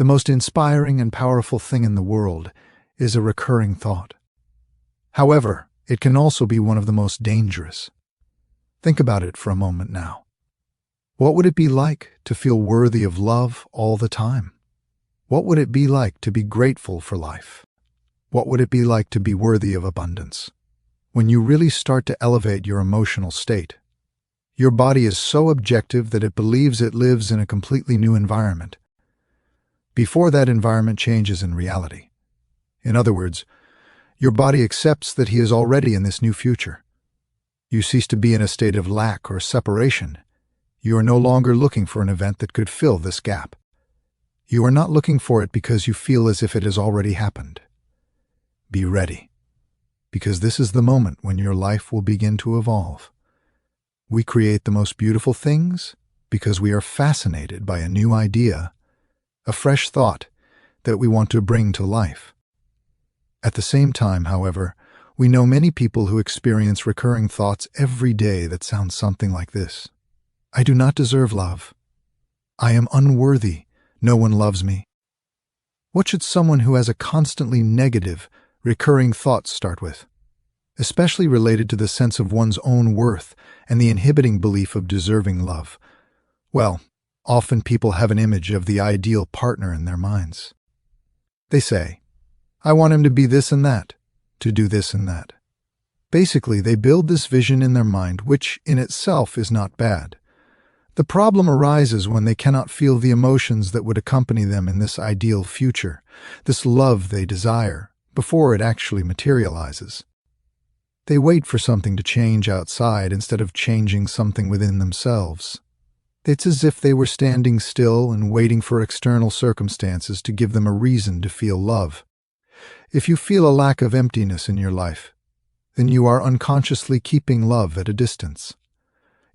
The most inspiring and powerful thing in the world is a recurring thought. However, it can also be one of the most dangerous. Think about it for a moment now. What would it be like to feel worthy of love all the time? What would it be like to be grateful for life? What would it be like to be worthy of abundance? When you really start to elevate your emotional state, your body is so objective that it believes it lives in a completely new environment before that environment changes in reality. In other words, your body accepts that he is already in this new future. You cease to be in a state of lack or separation. You are no longer looking for an event that could fill this gap. You are not looking for it because you feel as if it has already happened. Be ready, because this is the moment when your life will begin to evolve. We create the most beautiful things because we are fascinated by a new idea, a fresh thought that we want to bring to life. At the same time, however, we know many people who experience recurring thoughts every day that sound something like this. I do not deserve love. I am unworthy. No one loves me. What should someone who has a constantly negative, recurring thought start with? Especially related to the sense of one's own worth and the inhibiting belief of deserving love. Well, often people have an image of the ideal partner in their minds. They say, I want him to be this and that, to do this and that. Basically, they build this vision in their mind, which in itself is not bad. The problem arises when they cannot feel the emotions that would accompany them in this ideal future, this love they desire, before it actually materializes. They wait for something to change outside instead of changing something within themselves. It's as if they were standing still and waiting for external circumstances to give them a reason to feel love. If you feel a lack of emptiness in your life, then you are unconsciously keeping love at a distance.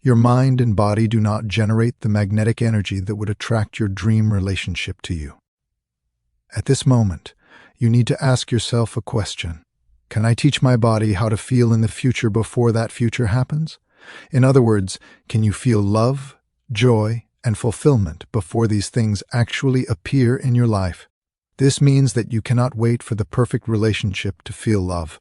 Your mind and body do not generate the magnetic energy that would attract your dream relationship to you. At this moment, you need to ask yourself a question. Can I teach my body how to feel in the future before that future happens? In other words, can you feel love, joy, and fulfillment before these things actually appear in your life? This means that you cannot wait for the perfect relationship to feel love.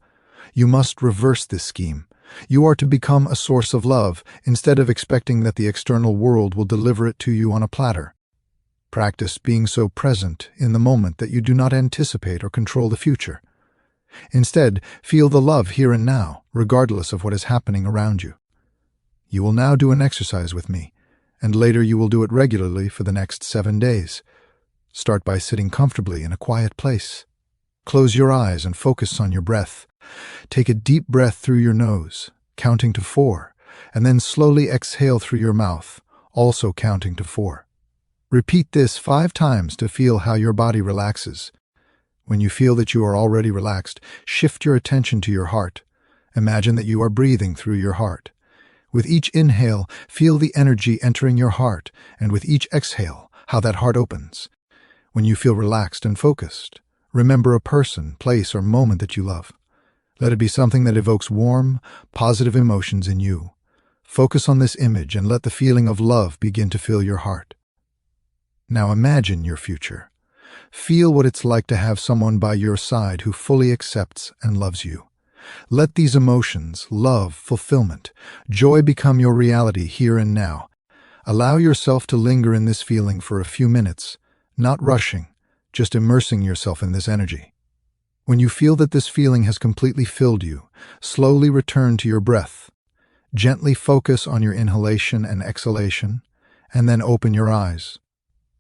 You must reverse this scheme. You are to become a source of love instead of expecting that the external world will deliver it to you on a platter. Practice being so present in the moment that you do not anticipate or control the future. Instead, feel the love here and now, regardless of what is happening around you. You will now do an exercise with me, and later you will do it regularly for the next 7 days. Start by sitting comfortably in a quiet place. Close your eyes and focus on your breath. Take a deep breath through your nose, counting to 4, and then slowly exhale through your mouth, also counting to 4. Repeat this 5 times to feel how your body relaxes. When you feel that you are already relaxed, shift your attention to your heart. Imagine that you are breathing through your heart. With each inhale, feel the energy entering your heart, and with each exhale, how that heart opens. When you feel relaxed and focused, remember a person, place, or moment that you love. Let it be something that evokes warm, positive emotions in you. Focus on this image and let the feeling of love begin to fill your heart. Now imagine your future. Feel what it's like to have someone by your side who fully accepts and loves you. Let these emotions, love, fulfillment, joy become your reality here and now. Allow yourself to linger in this feeling for a few minutes, not rushing, just immersing yourself in this energy. When you feel that this feeling has completely filled you, slowly return to your breath. Gently focus on your inhalation and exhalation, and then open your eyes.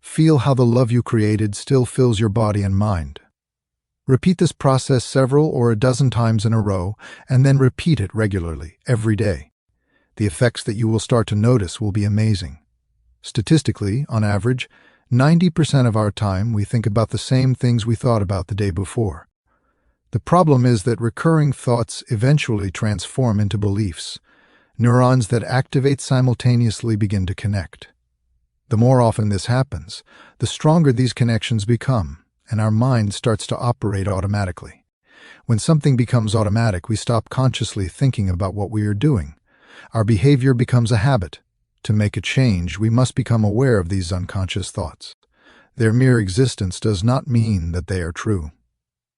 Feel how the love you created still fills your body and mind. Repeat this process several or a dozen times in a row, and then repeat it regularly, every day. The effects that you will start to notice will be amazing. Statistically, on average, 90% of our time we think about the same things we thought about the day before. The problem is that recurring thoughts eventually transform into beliefs. Neurons that activate simultaneously begin to connect. The more often this happens, the stronger these connections become, and our mind starts to operate automatically. When something becomes automatic, we stop consciously thinking about what we are doing. Our behavior becomes a habit. To make a change, we must become aware of these unconscious thoughts. Their mere existence does not mean that they are true.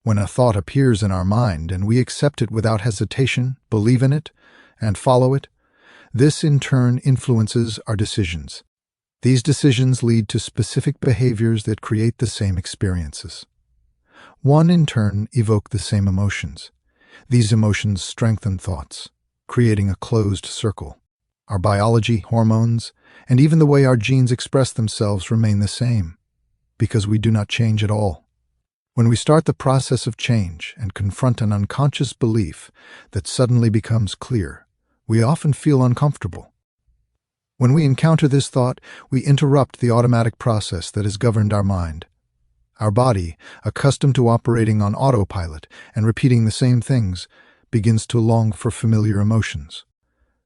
When a thought appears in our mind and we accept it without hesitation, believe in it, and follow it, this in turn influences our decisions. These decisions lead to specific behaviors that create the same experiences. One in turn evoke the same emotions. These emotions strengthen thoughts, creating a closed circle. Our biology, hormones, and even the way our genes express themselves remain the same, because we do not change at all. When we start the process of change and confront an unconscious belief that suddenly becomes clear, we often feel uncomfortable. When we encounter this thought, we interrupt the automatic process that has governed our mind. Our body, accustomed to operating on autopilot and repeating the same things, begins to long for familiar emotions.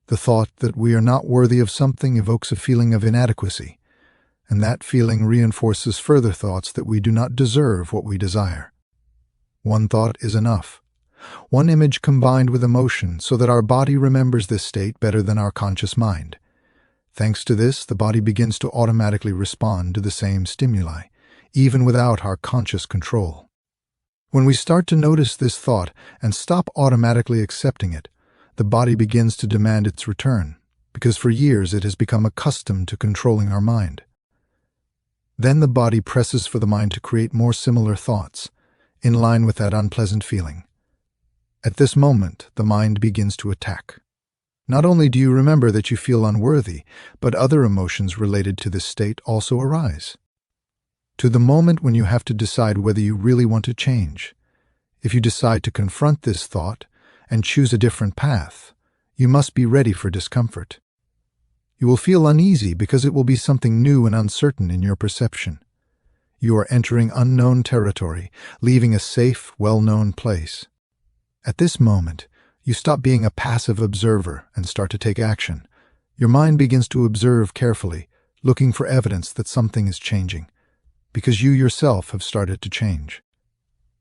The thought that we are not worthy of something evokes a feeling of inadequacy, and that feeling reinforces further thoughts that we do not deserve what we desire. One thought is enough. One image combined with emotion so that our body remembers this state better than our conscious mind. Thanks to this, the body begins to automatically respond to the same stimuli, even without our conscious control. When we start to notice this thought and stop automatically accepting it, the body begins to demand its return, because for years it has become accustomed to controlling our mind. Then the body presses for the mind to create more similar thoughts, in line with that unpleasant feeling. At this moment, the mind begins to attack. Not only do you remember that you feel unworthy, but other emotions related to this state also arise. To the moment when you have to decide whether you really want to change. If you decide to confront this thought and choose a different path, you must be ready for discomfort. You will feel uneasy because it will be something new and uncertain in your perception. You are entering unknown territory, leaving a safe, well-known place. At this moment, you stop being a passive observer and start to take action. Your mind begins to observe carefully, looking for evidence that something is changing, because you yourself have started to change.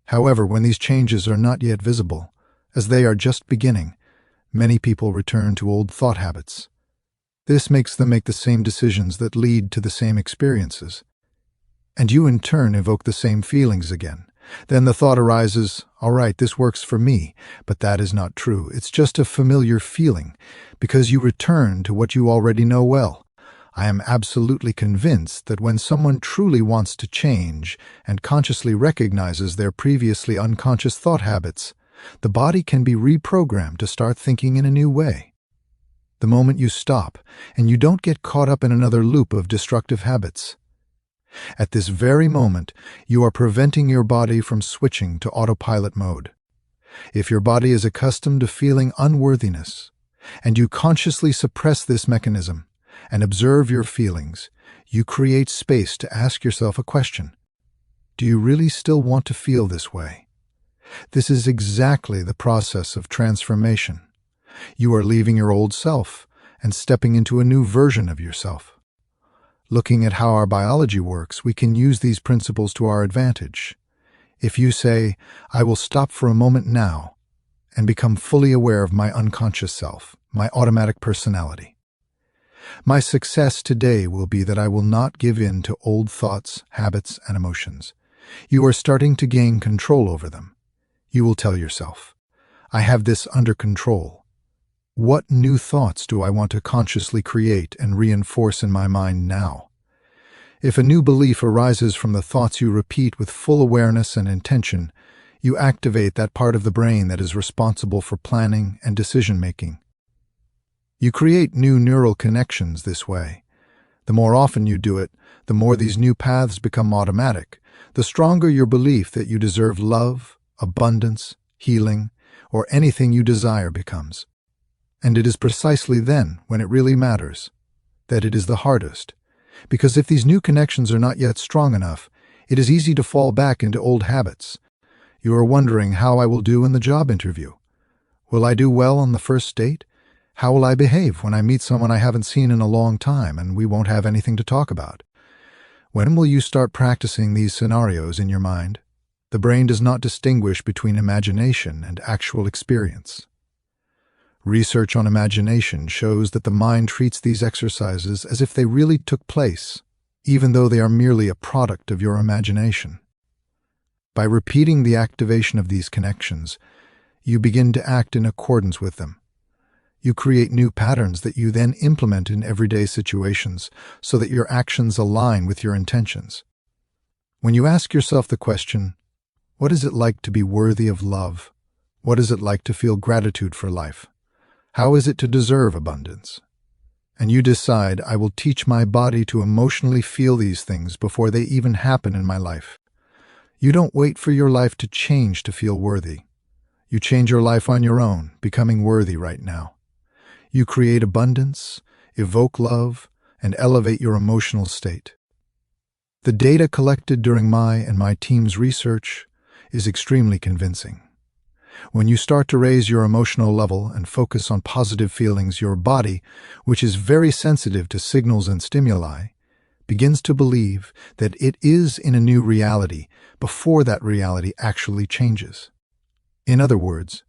However, when these changes are not yet visible, as they are just beginning, many people return to old thought habits. This makes them make the same decisions that lead to the same experiences. And you in turn evoke the same feelings again. Then the thought arises, all right, this works for me, but that is not true. It's just a familiar feeling, because you return to what you already know well. I am absolutely convinced that when someone truly wants to change and consciously recognizes their previously unconscious thought habits, the body can be reprogrammed to start thinking in a new way. The moment you stop, and you don't get caught up in another loop of destructive habits. At this very moment, you are preventing your body from switching to autopilot mode. If your body is accustomed to feeling unworthiness, and you consciously suppress this mechanism and observe your feelings, you create space to ask yourself a question. Do you really still want to feel this way? This is exactly the process of transformation. You are leaving your old self and stepping into a new version of yourself. Looking at how our biology works, we can use these principles to our advantage. If you say, I will stop for a moment now and become fully aware of my unconscious self, my automatic personality. My success today will be that I will not give in to old thoughts, habits, and emotions. You are starting to gain control over them. You will tell yourself, I have this under control. What new thoughts do I want to consciously create and reinforce in my mind now? If a new belief arises from the thoughts you repeat with full awareness and intention, you activate that part of the brain that is responsible for planning and decision-making. You create new neural connections this way. The more often you do it, the more these new paths become automatic, the stronger your belief that you deserve love, abundance, healing, or anything you desire becomes. And it is precisely then, when it really matters, that it is the hardest. Because if these new connections are not yet strong enough, it is easy to fall back into old habits. You are wondering how I will do in the job interview. Will I do well on the first date? How will I behave when I meet someone I haven't seen in a long time and we won't have anything to talk about? When will you start practicing these scenarios in your mind? The brain does not distinguish between imagination and actual experience. Research on imagination shows that the mind treats these exercises as if they really took place, even though they are merely a product of your imagination. By repeating the activation of these connections, you begin to act in accordance with them. You create new patterns that you then implement in everyday situations so that your actions align with your intentions. When you ask yourself the question, what is it like to be worthy of love? What is it like to feel gratitude for life? How is it to deserve abundance? And you decide, I will teach my body to emotionally feel these things before they even happen in my life. You don't wait for your life to change to feel worthy. You change your life on your own, becoming worthy right now. You create abundance, evoke love, and elevate your emotional state. The data collected during my and my team's research is extremely convincing. When you start to raise your emotional level and focus on positive feelings, your body, which is very sensitive to signals and stimuli, begins to believe that it is in a new reality before that reality actually changes. In other words,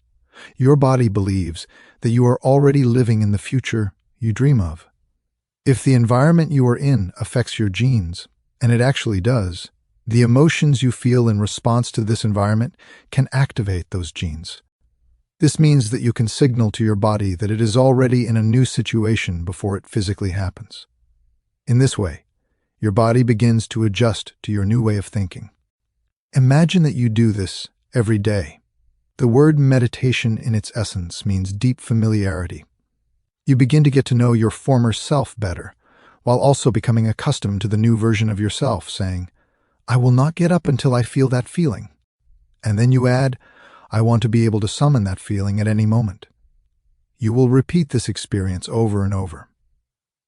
your body believes that you are already living in the future you dream of. If the environment you are in affects your genes, and it actually does, the emotions you feel in response to this environment can activate those genes. This means that you can signal to your body that it is already in a new situation before it physically happens. In this way, your body begins to adjust to your new way of thinking. Imagine that you do this every day. The word meditation in its essence means deep familiarity. You begin to get to know your former self better, while also becoming accustomed to the new version of yourself, saying, I will not get up until I feel that feeling. And then you add, I want to be able to summon that feeling at any moment. You will repeat this experience over and over.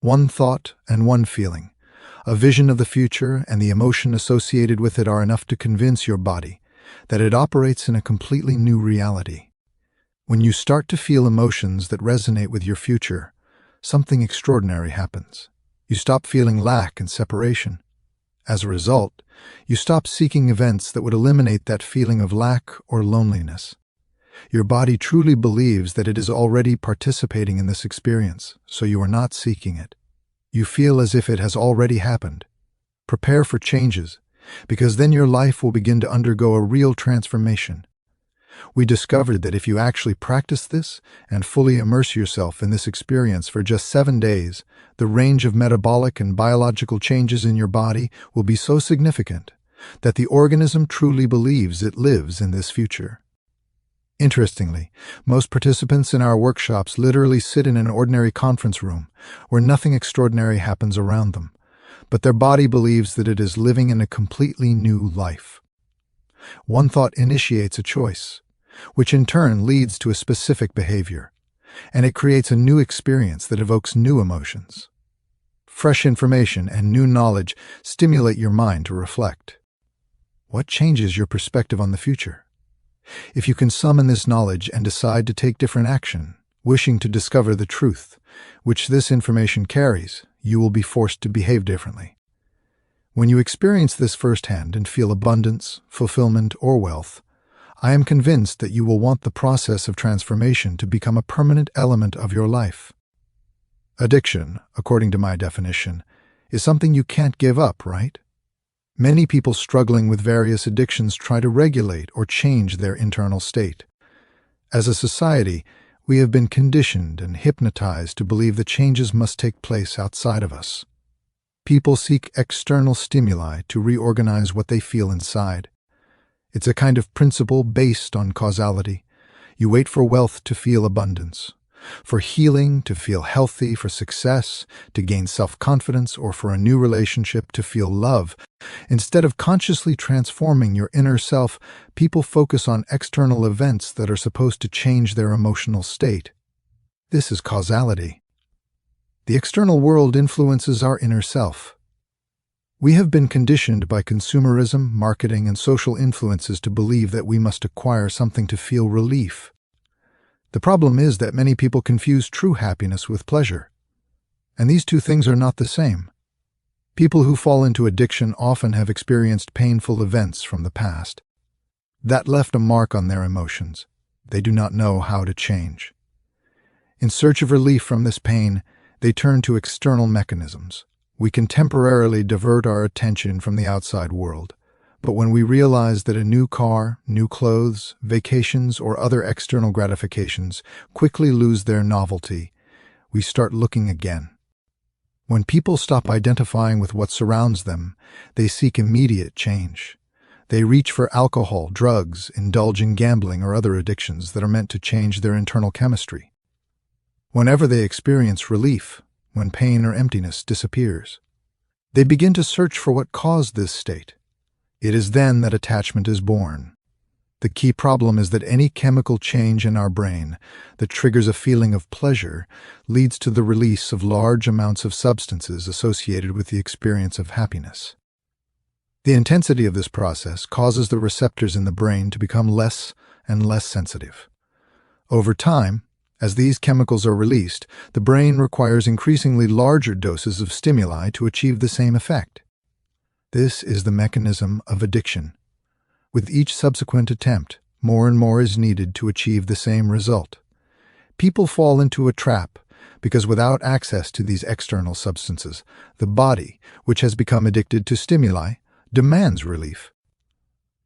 One thought and one feeling, a vision of the future and the emotion associated with it are enough to convince your body that it operates in a completely new reality. When you start to feel emotions that resonate with your future, something extraordinary happens. You stop feeling lack and separation. As a result, you stop seeking events that would eliminate that feeling of lack or loneliness. Your body truly believes that it is already participating in this experience, so you are not seeking it. You feel as if it has already happened. Prepare for changes, because then your life will begin to undergo a real transformation. We discovered that if you actually practice this and fully immerse yourself in this experience for just 7 days, the range of metabolic and biological changes in your body will be so significant that the organism truly believes it lives in this future. Interestingly, most participants in our workshops literally sit in an ordinary conference room where nothing extraordinary happens around them, but their body believes that it is living in a completely new life. One thought initiates a choice, which in turn leads to a specific behavior, and it creates a new experience that evokes new emotions. Fresh information and new knowledge stimulate your mind to reflect. What changes your perspective on the future? If you can summon this knowledge and decide to take different action, wishing to discover the truth, which this information carries, you will be forced to behave differently. When you experience this firsthand and feel abundance, fulfillment, or wealth, I am convinced that you will want the process of transformation to become a permanent element of your life. Addiction, according to my definition, is something you can't give up, right? Many people struggling with various addictions try to regulate or change their internal state. As a society, we have been conditioned and hypnotized to believe that changes must take place outside of us. People seek external stimuli to reorganize what they feel inside. It's a kind of principle based on causality. You wait for wealth to feel abundance, for healing to feel healthy, for success to gain self-confidence, or for a new relationship to feel love. Instead of consciously transforming your inner self, people focus on external events that are supposed to change their emotional state. This is causality. The external world influences our inner self. We have been conditioned by consumerism, marketing, and social influences to believe that we must acquire something to feel relief. The problem is that many people confuse true happiness with pleasure, and these two things are not the same. People who fall into addiction often have experienced painful events from the past. That left a mark on their emotions. They do not know how to change. In search of relief from this pain, they turn to external mechanisms. we can temporarily divert our attention from the outside world. But when we realize that a new car, new clothes, vacations, or other external gratifications quickly lose their novelty, we start looking again. When people stop identifying with what surrounds them, they seek immediate change. They reach for alcohol, drugs, indulge in gambling, or other addictions that are meant to change their internal chemistry. Whenever they experience relief, when pain or emptiness disappears, they begin to search for what caused this state. It is then that attachment is born. The key problem is that any chemical change in our brain that triggers a feeling of pleasure leads to the release of large amounts of substances associated with the experience of happiness. The intensity of this process causes the receptors in the brain to become less and less sensitive. Over time, as these chemicals are released, the brain requires increasingly larger doses of stimuli to achieve the same effect. This is the mechanism of addiction. With each subsequent attempt, more and more is needed to achieve the same result. People fall into a trap because without access to these external substances, the body, which has become addicted to stimuli, demands relief.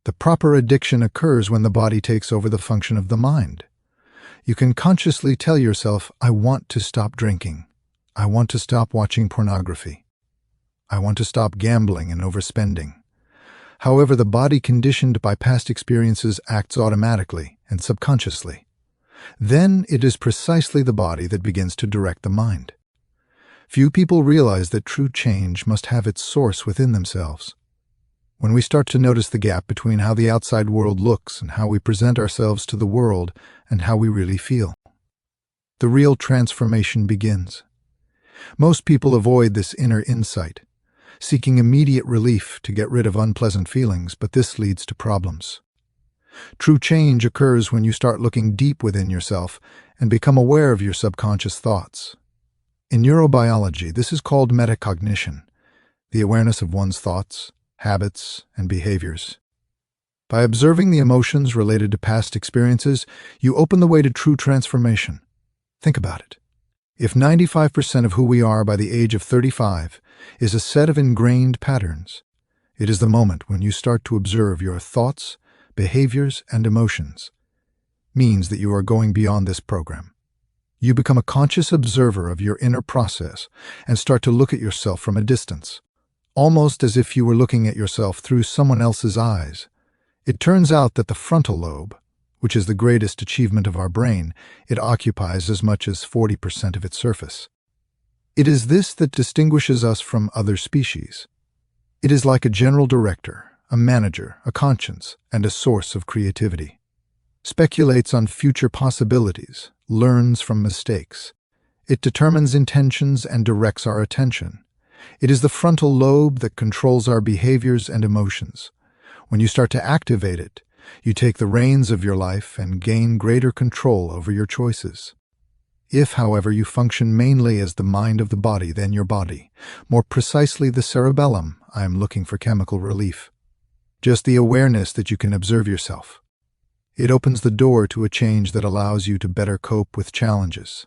The proper addiction occurs when the body takes over the function of the mind. You can consciously tell yourself, I want to stop drinking. I want to stop watching pornography. I want to stop gambling and overspending. However, the body conditioned by past experiences acts automatically and subconsciously. Then it is precisely the body that begins to direct the mind. Few people realize that true change must have its source within themselves. When we start to notice the gap between how the outside world looks and how we present ourselves to the world and how we really feel, the real transformation begins. Most people avoid this inner insight, seeking immediate relief to get rid of unpleasant feelings, but this leads to problems. True change occurs when you start looking deep within yourself and become aware of your subconscious thoughts. In neurobiology, this is called metacognition, the awareness of one's thoughts, habits, and behaviors. By observing the emotions related to past experiences, you open the way to true transformation. Think about it. If 95% of who we are by the age of 35 is a set of ingrained patterns, it is the moment when you start to observe your thoughts, behaviors, and emotions. Means that you are going beyond this program. You become a conscious observer of your inner process and start to look at yourself from a distance, almost as if you were looking at yourself through someone else's eyes. It turns out that the frontal lobe, which is the greatest achievement of our brain, it occupies as much as 40% of its surface. It is this that distinguishes us from other species. It is like a general director, a manager, a conscience, and a source of creativity. Speculates on future possibilities, learns from mistakes. It determines intentions and directs our attention. It is the frontal lobe that controls our behaviors and emotions. When you start to activate it, you take the reins of your life and gain greater control over your choices. If, however, you function mainly as the mind of the body, then your body, more precisely the cerebellum, I am looking for chemical relief. Just the awareness that you can observe yourself. It opens the door to a change that allows you to better cope with challenges.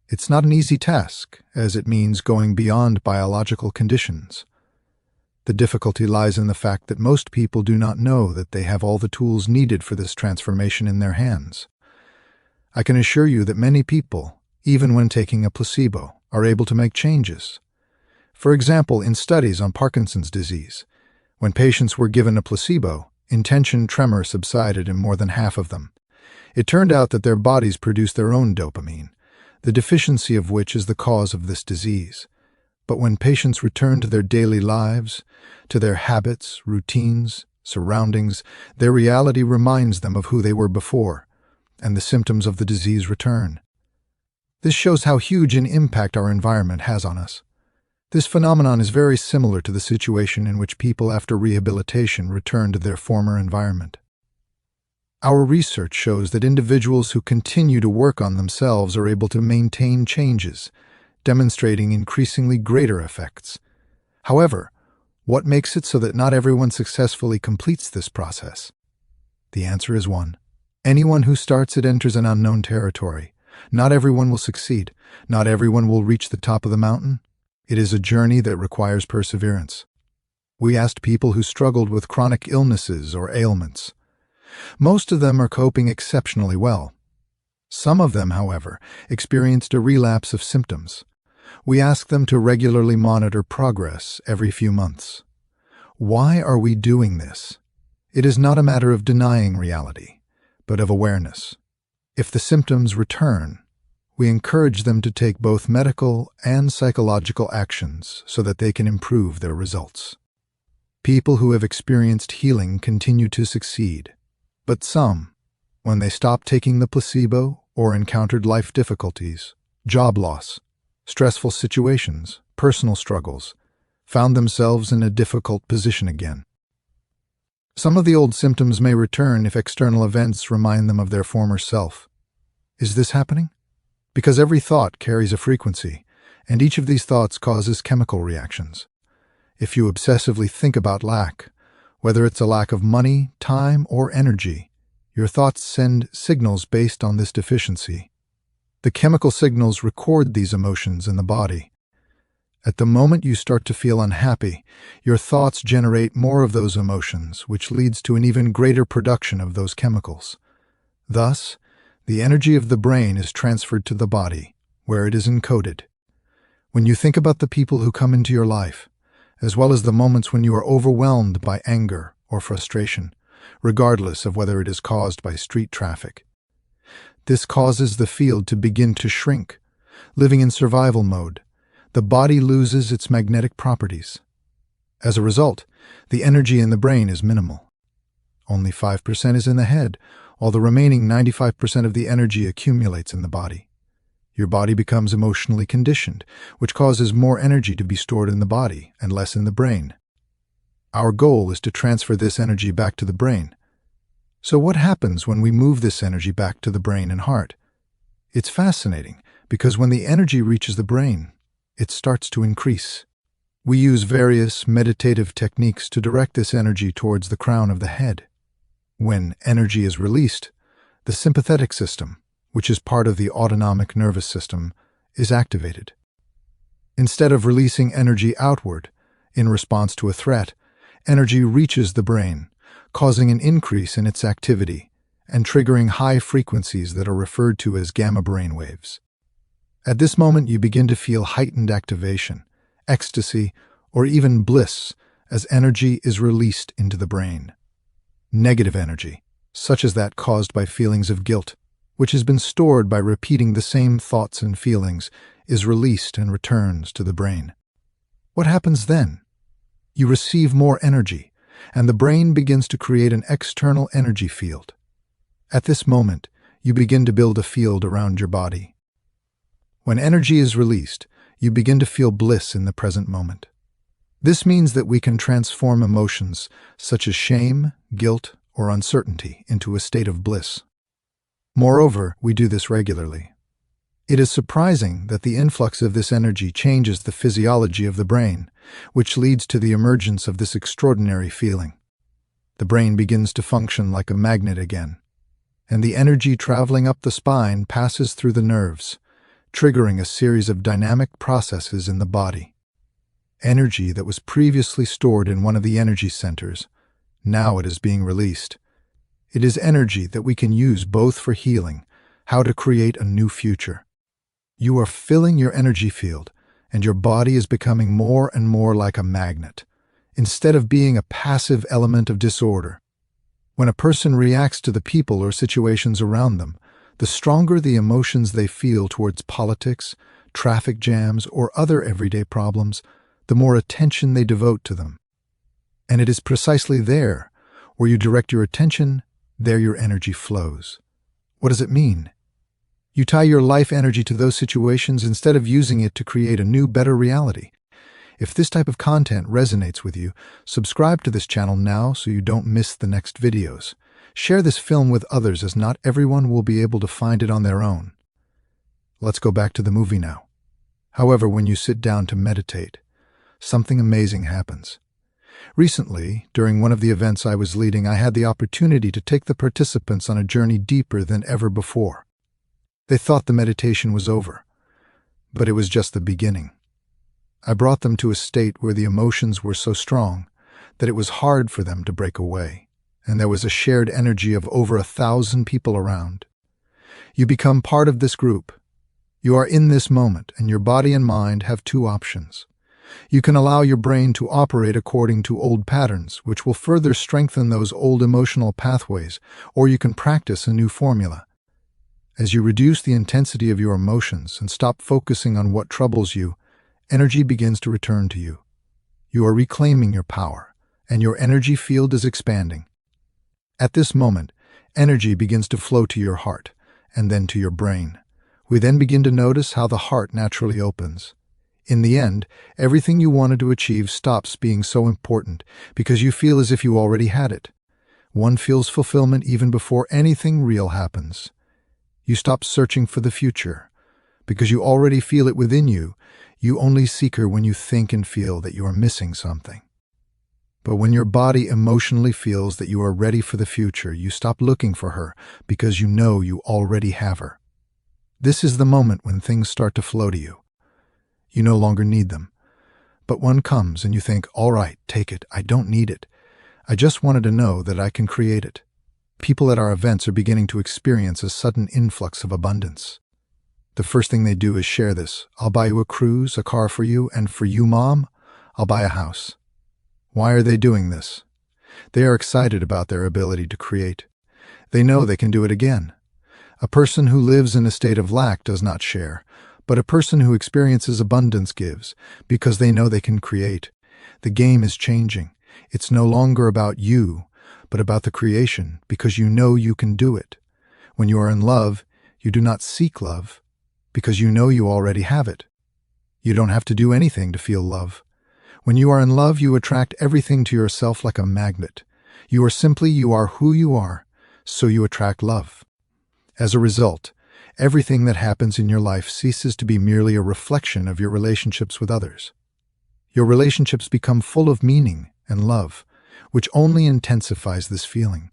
It's not an easy task, as it means going beyond biological conditions. The difficulty lies in the fact that most people do not know that they have all the tools needed for this transformation in their hands. I can assure you that many people, even when taking a placebo, are able to make changes. For example, in studies on Parkinson's disease, when patients were given a placebo, intention tremor subsided in more than half of them. It turned out that their bodies produce their own dopamine, the deficiency of which is the cause of this disease. But when patients return to their daily lives, to their habits, routines, surroundings, their reality reminds them of who they were before, and the symptoms of the disease return. This shows how huge an impact our environment has on us. This phenomenon is very similar to the situation in which people after rehabilitation return to their former environment. Our research shows that individuals who continue to work on themselves are able to maintain changes, demonstrating increasingly greater effects. However, what makes it so that not everyone successfully completes this process? The answer is one. Anyone who starts it enters an unknown territory. Not everyone will succeed. Not everyone will reach the top of the mountain. It is a journey that requires perseverance. We asked people who struggled with chronic illnesses or ailments. Most of them are coping exceptionally well. Some of them, however, experienced a relapse of symptoms. We asked them to regularly monitor progress every few months. Why are we doing this? It is not a matter of denying reality, but of awareness. If the symptoms return, we encourage them to take both medical and psychological actions so that they can improve their results. People who have experienced healing continue to succeed, but some, when they stopped taking the placebo or encountered life difficulties, job loss, stressful situations, personal struggles, found themselves in a difficult position again. Some of the old symptoms may return if external events remind them of their former self. Is this happening? Because every thought carries a frequency, and each of these thoughts causes chemical reactions. If you obsessively think about lack, whether it's a lack of money, time, or energy, your thoughts send signals based on this deficiency. The chemical signals record these emotions in the body. At the moment you start to feel unhappy, your thoughts generate more of those emotions, which leads to an even greater production of those chemicals. Thus, the energy of the brain is transferred to the body, where it is encoded. When you think about the people who come into your life, as well as the moments when you are overwhelmed by anger or frustration, regardless of whether it is caused by street traffic, this causes the field to begin to shrink. Living in survival mode, the body loses its magnetic properties. As a result, the energy in the brain is minimal. Only 5% is in the head, while the remaining 95% of the energy accumulates in the body. Your body becomes emotionally conditioned, which causes more energy to be stored in the body and less in the brain. Our goal is to transfer this energy back to the brain. So what happens when we move this energy back to the brain and heart? It's fascinating, because when the energy reaches the brain, it starts to increase. We use various meditative techniques to direct this energy towards the crown of the head. When energy is released, the sympathetic system, which is part of the autonomic nervous system, is activated. Instead of releasing energy outward, in response to a threat, energy reaches the brain, causing an increase in its activity and triggering high frequencies that are referred to as gamma brain waves. At this moment, you begin to feel heightened activation, ecstasy, or even bliss as energy is released into the brain. Negative energy, such as that caused by feelings of guilt, which has been stored by repeating the same thoughts and feelings, is released and returns to the brain. What happens then? You receive more energy, and the brain begins to create an external energy field. At this moment, you begin to build a field around your body. When energy is released, you begin to feel bliss in the present moment. This means that we can transform emotions such as shame, guilt, or uncertainty into a state of bliss. Moreover, we do this regularly. It is surprising that the influx of this energy changes the physiology of the brain, which leads to the emergence of this extraordinary feeling. The brain begins to function like a magnet again, and the energy traveling up the spine passes through the nerves, triggering a series of dynamic processes in the body. Energy that was previously stored in one of the energy centers, now it is being released. It is energy that we can use both for healing, how to create a new future. You are filling your energy field, and your body is becoming more and more like a magnet, instead of being a passive element of disorder. When a person reacts to the people or situations around them, the stronger the emotions they feel towards politics, traffic jams, or other everyday problems, the more attention they devote to them. And it is precisely there, where you direct your attention, there your energy flows. What does it mean? You tie your life energy to those situations instead of using it to create a new, better reality. If this type of content resonates with you, subscribe to this channel now so you don't miss the next videos. Share this film with others, as not everyone will be able to find it on their own. Let's go back to the movie now. However, when you sit down to meditate, something amazing happens. Recently, during one of the events I was leading, I had the opportunity to take the participants on a journey deeper than ever before. They thought the meditation was over, but it was just the beginning. I brought them to a state where the emotions were so strong that it was hard for them to break away, and there was a shared energy of over 1,000 people around. You become part of this group. You are in this moment, and your body and mind have two options. You can allow your brain to operate according to old patterns, which will further strengthen those old emotional pathways, or you can practice a new formula. As you reduce the intensity of your emotions and stop focusing on what troubles you, energy begins to return to you. You are reclaiming your power, and your energy field is expanding. At this moment, energy begins to flow to your heart, and then to your brain. We then begin to notice how the heart naturally opens. In the end, everything you wanted to achieve stops being so important because you feel as if you already had it. One feels fulfillment even before anything real happens. You stop searching for the future. Because you already feel it within you, you only seek her when you think and feel that you are missing something. But when your body emotionally feels that you are ready for the future, you stop looking for her because you know you already have her. This is the moment when things start to flow to you. You no longer need them. But one comes and you think, all right, take it. I don't need it. I just wanted to know that I can create it. People at our events are beginning to experience a sudden influx of abundance. The first thing they do is share this. I'll buy you a cruise, a car for you, and for you, Mom, I'll buy a house. Why are they doing this? They are excited about their ability to create. They know they can do it again. A person who lives in a state of lack does not share, but a person who experiences abundance gives, because they know they can create. The game is changing. It's no longer about you, but about the creation, because you know you can do it. When you are in love, you do not seek love, because you know you already have it. You don't have to do anything to feel love. When you are in love, you attract everything to yourself like a magnet. You are who you are, so you attract love. As a result, everything that happens in your life ceases to be merely a reflection of your relationships with others. Your relationships become full of meaning and love, which only intensifies this feeling.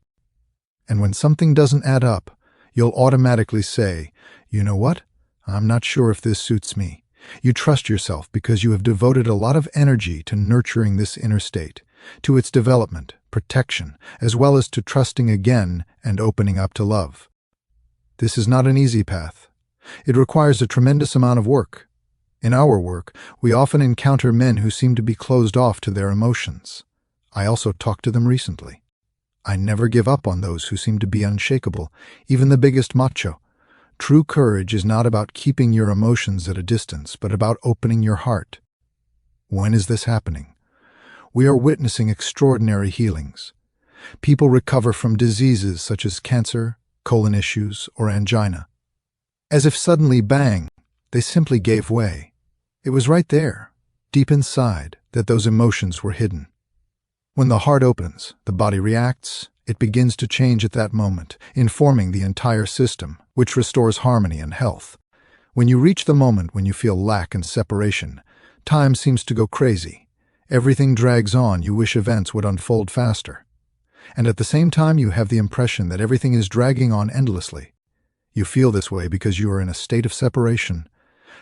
And when something doesn't add up, you'll automatically say, you know what? I'm not sure if this suits me. You trust yourself because you have devoted a lot of energy to nurturing this inner state, to its development, protection, as well as to trusting again and opening up to love. This is not an easy path. It requires a tremendous amount of work. In our work, we often encounter men who seem to be closed off to their emotions. I also talked to them recently. I never give up on those who seem to be unshakable, even the biggest macho. True courage is not about keeping your emotions at a distance, but about opening your heart. When is this happening? We are witnessing extraordinary healings. People recover from diseases such as cancer, colon issues, or angina. As if suddenly, bang, they simply gave way. It was right there, deep inside, that those emotions were hidden. When the heart opens, the body reacts. It begins to change at that moment, informing the entire system, which restores harmony and health. When you reach the moment when you feel lack and separation, time seems to go crazy. Everything drags on. You wish events would unfold faster. And at the same time, you have the impression that everything is dragging on endlessly. You feel this way because you are in a state of separation.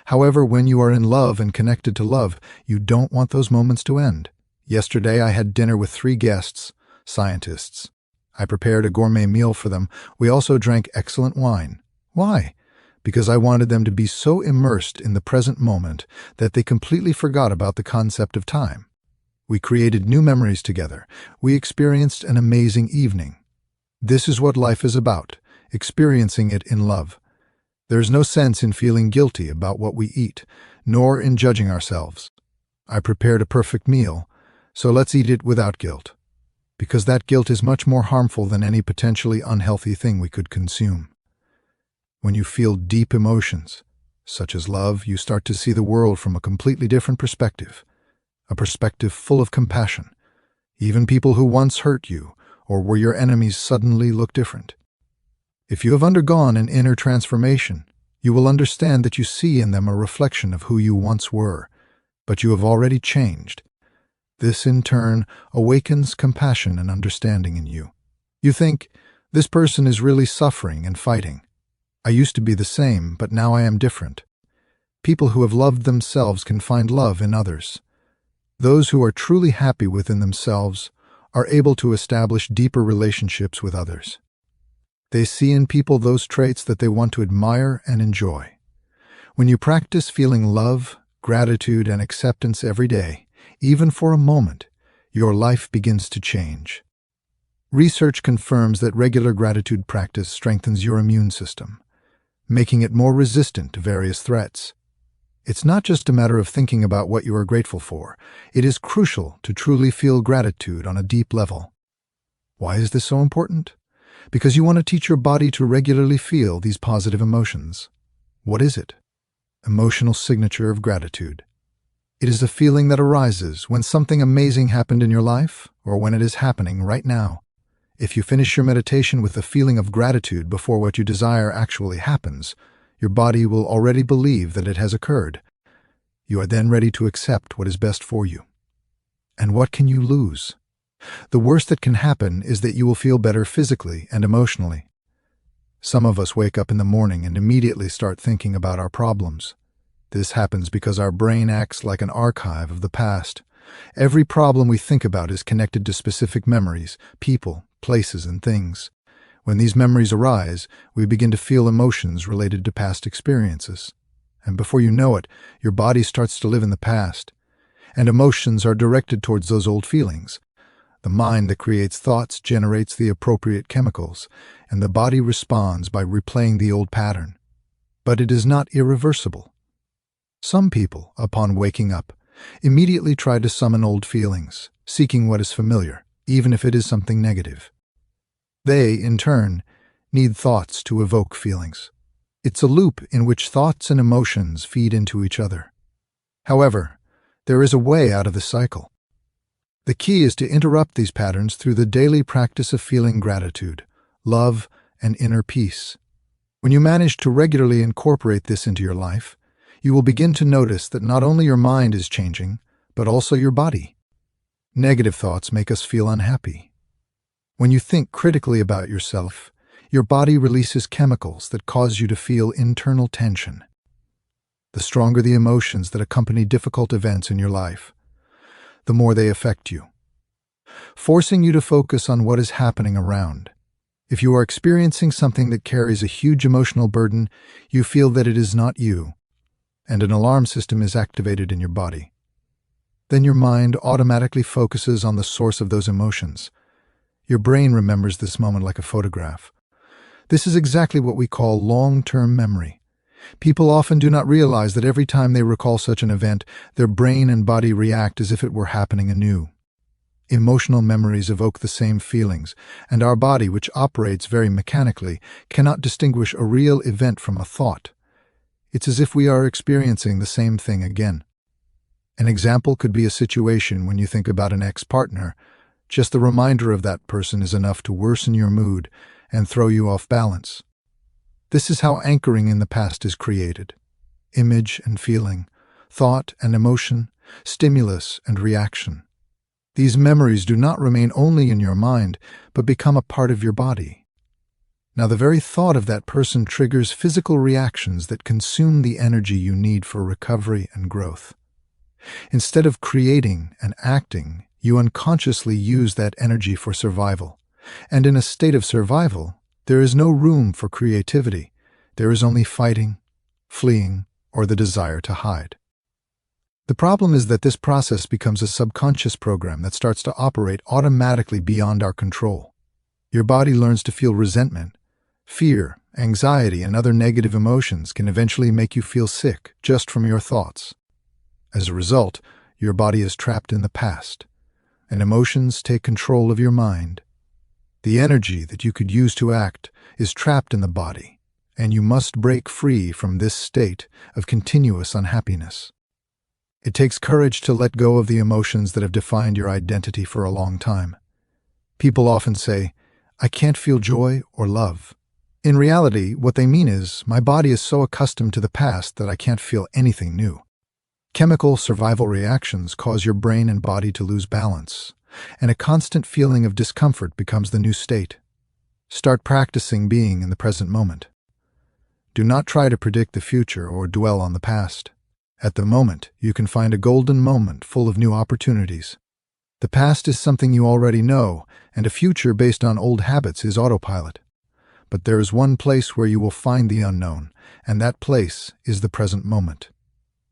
However, when you are in love and connected to love, you don't want those moments to end. Yesterday, I had dinner with 3 guests, scientists. I prepared a gourmet meal for them. We also drank excellent wine. Why? Because I wanted them to be so immersed in the present moment that they completely forgot about the concept of time. We created new memories together. We experienced an amazing evening. This is what life is about, experiencing it in love. There's no sense in feeling guilty about what we eat, nor in judging ourselves. I prepared a perfect meal, so let's eat it without guilt, because that guilt is much more harmful than any potentially unhealthy thing we could consume. When you feel deep emotions, such as love, you start to see the world from a completely different perspective. A perspective full of compassion. Even people who once hurt you or were your enemies suddenly look different. If you have undergone an inner transformation, you will understand that you see in them a reflection of who you once were, but you have already changed. This, in turn, awakens compassion and understanding in you. You think, this person is really suffering and fighting. I used to be the same, but now I am different. People who have loved themselves can find love in others. Those who are truly happy within themselves are able to establish deeper relationships with others. They see in people those traits that they want to admire and enjoy. When you practice feeling love, gratitude, and acceptance every day, even for a moment, your life begins to change. Research confirms that regular gratitude practice strengthens your immune system, making it more resistant to various threats. It's not just a matter of thinking about what you are grateful for. It is crucial to truly feel gratitude on a deep level. Why is this so important? Because you want to teach your body to regularly feel these positive emotions. What is it? Emotional signature of gratitude. It is a feeling that arises when something amazing happened in your life or when it is happening right now. If you finish your meditation with a feeling of gratitude before what you desire actually happens, your body will already believe that it has occurred. You are then ready to accept what is best for you. And what can you lose? The worst that can happen is that you will feel better physically and emotionally. Some of us wake up in the morning and immediately start thinking about our problems. This happens because our brain acts like an archive of the past. Every problem we think about is connected to specific memories, people, places, and things. When these memories arise, we begin to feel emotions related to past experiences. And before you know it, your body starts to live in the past. And emotions are directed towards those old feelings. The mind that creates thoughts generates the appropriate chemicals, and the body responds by replaying the old pattern. But it is not irreversible. Some people, upon waking up, immediately try to summon old feelings, seeking what is familiar, even if it is something negative. They, in turn, need thoughts to evoke feelings. It's a loop in which thoughts and emotions feed into each other. However, there is a way out of the cycle. The key is to interrupt these patterns through the daily practice of feeling gratitude, love, and inner peace. When you manage to regularly incorporate this into your life, you will begin to notice that not only your mind is changing, but also your body. Negative thoughts make us feel unhappy. When you think critically about yourself, your body releases chemicals that cause you to feel internal tension. The stronger the emotions that accompany difficult events in your life, the more they affect you, forcing you to focus on what is happening around. If you are experiencing something that carries a huge emotional burden, you feel that it is not you, and an alarm system is activated in your body. Then your mind automatically focuses on the source of those emotions. Your brain remembers this moment like a photograph. This is exactly what we call long-term memory. People often do not realize that every time they recall such an event, their brain and body react as if it were happening anew. Emotional memories evoke the same feelings, and our body, which operates very mechanically, cannot distinguish a real event from a thought. It's as if we are experiencing the same thing again. An example could be a situation when you think about an ex-partner. Just the reminder of that person is enough to worsen your mood and throw you off balance. This is how anchoring in the past is created. Image and feeling, thought and emotion, stimulus and reaction. These memories do not remain only in your mind, but become a part of your body. Now, the very thought of that person triggers physical reactions that consume the energy you need for recovery and growth. Instead of creating and acting, you unconsciously use that energy for survival. And in a state of survival, there is no room for creativity. There is only fighting, fleeing, or the desire to hide. The problem is that this process becomes a subconscious program that starts to operate automatically beyond our control. Your body learns to feel resentment. Fear, anxiety, and other negative emotions can eventually make you feel sick just from your thoughts. As a result, your body is trapped in the past, and emotions take control of your mind. The energy that you could use to act is trapped in the body, and you must break free from this state of continuous unhappiness. It takes courage to let go of the emotions that have defined your identity for a long time. People often say, "I can't feel joy or love." In reality, what they mean is, my body is so accustomed to the past that I can't feel anything new. Chemical survival reactions cause your brain and body to lose balance, and a constant feeling of discomfort becomes the new state. Start practicing being in the present moment. Do not try to predict the future or dwell on the past. At the moment, you can find a golden moment full of new opportunities. The past is something you already know, and a future based on old habits is autopilot. But there is one place where you will find the unknown, and that place is the present moment.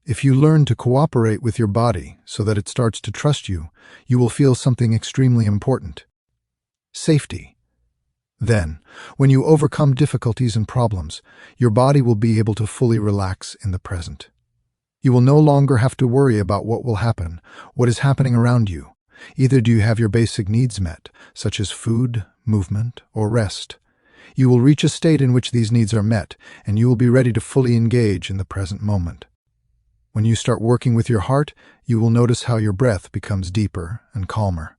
If you learn to cooperate with your body so that it starts to trust you, you will feel something extremely important: safety. Then, when you overcome difficulties and problems, your body will be able to fully relax in the present. You will no longer have to worry about what will happen, what is happening around you. Either do you have your basic needs met, such as food, movement, or rest. You will reach a state in which these needs are met, and you will be ready to fully engage in the present moment. When you start working with your heart, you will notice how your breath becomes deeper and calmer.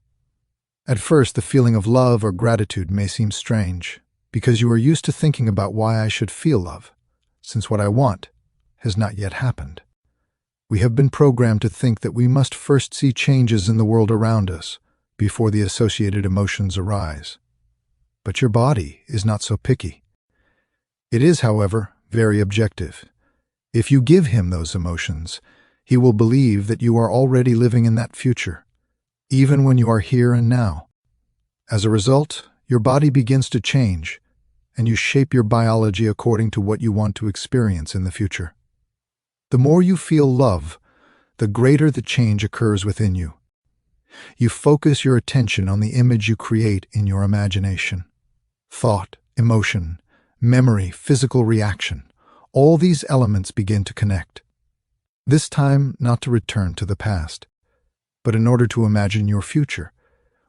At first, the feeling of love or gratitude may seem strange, because you are used to thinking about why I should feel love, since what I want has not yet happened. We have been programmed to think that we must first see changes in the world around us before the associated emotions arise. But your body is not so picky. It is, however, very objective. If you give him those emotions, he will believe that you are already living in that future, even when you are here and now. As a result, your body begins to change, and you shape your biology according to what you want to experience in the future. The more you feel love, the greater the change occurs within you. You focus your attention on the image you create in your imagination. Thought, emotion, memory, physical reaction, all these elements begin to connect. This time, not to return to the past, but in order to imagine your future,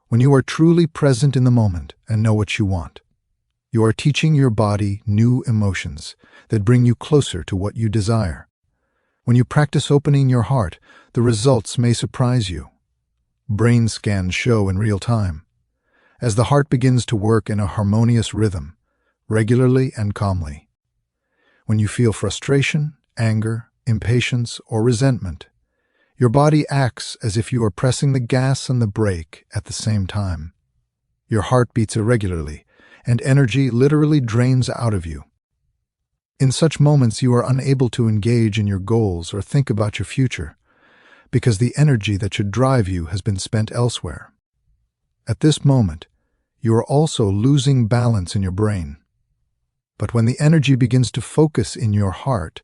when you are truly present in the moment and know what you want. You are teaching your body new emotions that bring you closer to what you desire. When you practice opening your heart, the results may surprise you. Brain scans show in real time. As the heart begins to work in a harmonious rhythm, regularly and calmly. When you feel frustration, anger, impatience, or resentment, your body acts as if you are pressing the gas and the brake at the same time. Your heart beats irregularly, and energy literally drains out of you. In such moments, you are unable to engage in your goals or think about your future, because the energy that should drive you has been spent elsewhere. At this moment, you are also losing balance in your brain. But when the energy begins to focus in your heart,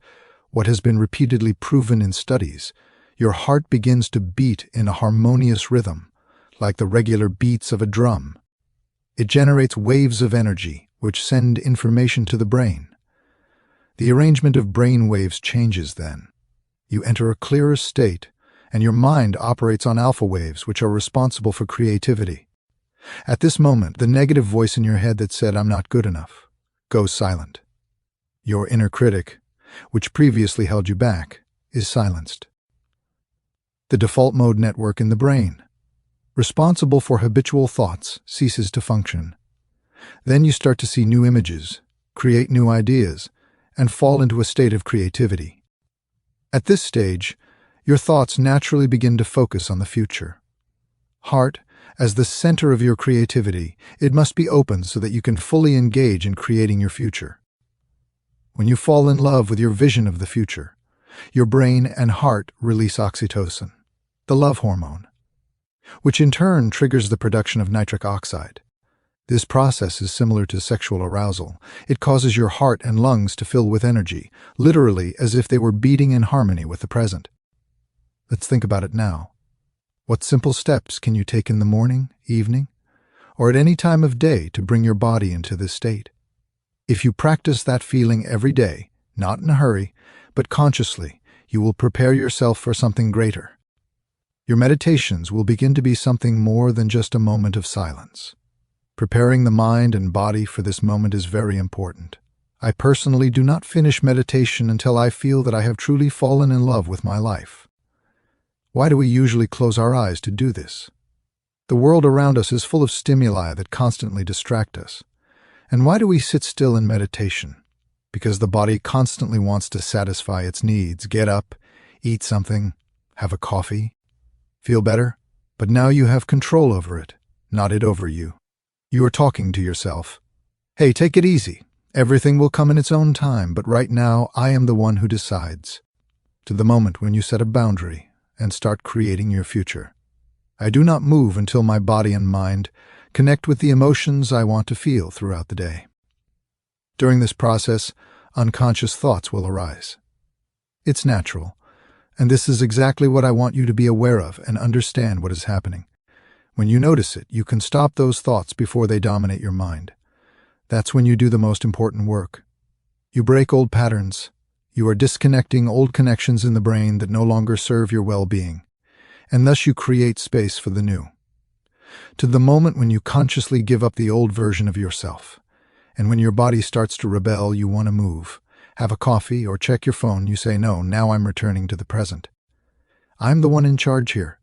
what has been repeatedly proven in studies, your heart begins to beat in a harmonious rhythm, like the regular beats of a drum. It generates waves of energy which send information to the brain. The arrangement of brain waves changes then. You enter a clearer state, and your mind operates on alpha waves, which are responsible for creativity. At this moment, the negative voice in your head that said, "I'm not good enough," goes silent. Your inner critic, which previously held you back, is silenced. The default mode network in the brain, responsible for habitual thoughts, ceases to function. Then you start to see new images, create new ideas, and fall into a state of creativity. At this stage, your thoughts naturally begin to focus on the future. Heart, as the center of your creativity, it must be open so that you can fully engage in creating your future. When you fall in love with your vision of the future, your brain and heart release oxytocin, the love hormone, which in turn triggers the production of nitric oxide. This process is similar to sexual arousal. It causes your heart and lungs to fill with energy, literally as if they were beating in harmony with the present. Let's think about it now. What simple steps can you take in the morning, evening, or at any time of day to bring your body into this state? If you practice that feeling every day, not in a hurry, but consciously, you will prepare yourself for something greater. Your meditations will begin to be something more than just a moment of silence. Preparing the mind and body for this moment is very important. I personally do not finish meditation until I feel that I have truly fallen in love with my life. Why do we usually close our eyes to do this? The world around us is full of stimuli that constantly distract us. And why do we sit still in meditation? Because the body constantly wants to satisfy its needs. Get up, eat something, have a coffee, feel better. But now you have control over it, not it over you. You are talking to yourself. Hey, take it easy. Everything will come in its own time, but right now I am the one who decides. To the moment when you set a boundary and start creating your future. I do not move until my body and mind connect with the emotions I want to feel throughout the day. During this process, unconscious thoughts will arise. It's natural, and this is exactly what I want you to be aware of and understand what is happening. When you notice it, you can stop those thoughts before they dominate your mind. That's when you do the most important work. You break old patterns. You are disconnecting old connections in the brain that no longer serve your well-being, and thus you create space for the new. To the moment when you consciously give up the old version of yourself, and when your body starts to rebel, you want to move, have a coffee, or check your phone, you say, no, now I'm returning to the present. I'm the one in charge here.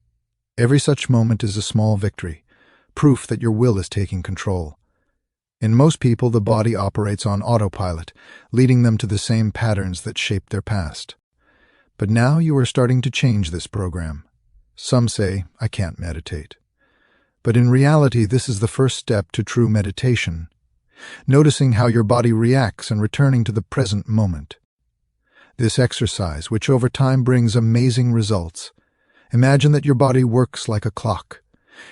Every such moment is a small victory, proof that your will is taking control. In most people, the body operates on autopilot, leading them to the same patterns that shaped their past. But now you are starting to change this program. Some say, I can't meditate. But in reality, this is the first step to true meditation, noticing how your body reacts and returning to the present moment. This exercise, which over time brings amazing results. Imagine that your body works like a clock.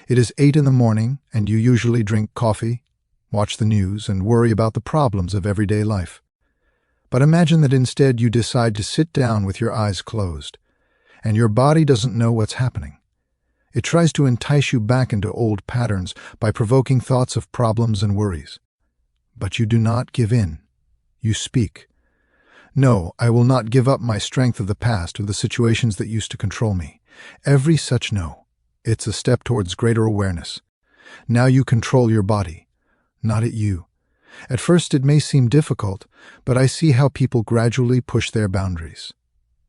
It is 8 in the morning, and you usually drink coffee, watch the news, and worry about the problems of everyday life. But imagine that instead you decide to sit down with your eyes closed, and your body doesn't know what's happening. It tries to entice you back into old patterns by provoking thoughts of problems and worries. But you do not give in. You speak. No, I will not give up my strength of the past or the situations that used to control me. Every such no. It's a step towards greater awareness. Now you control your body, not at you. At first it may seem difficult, but I see how people gradually push their boundaries.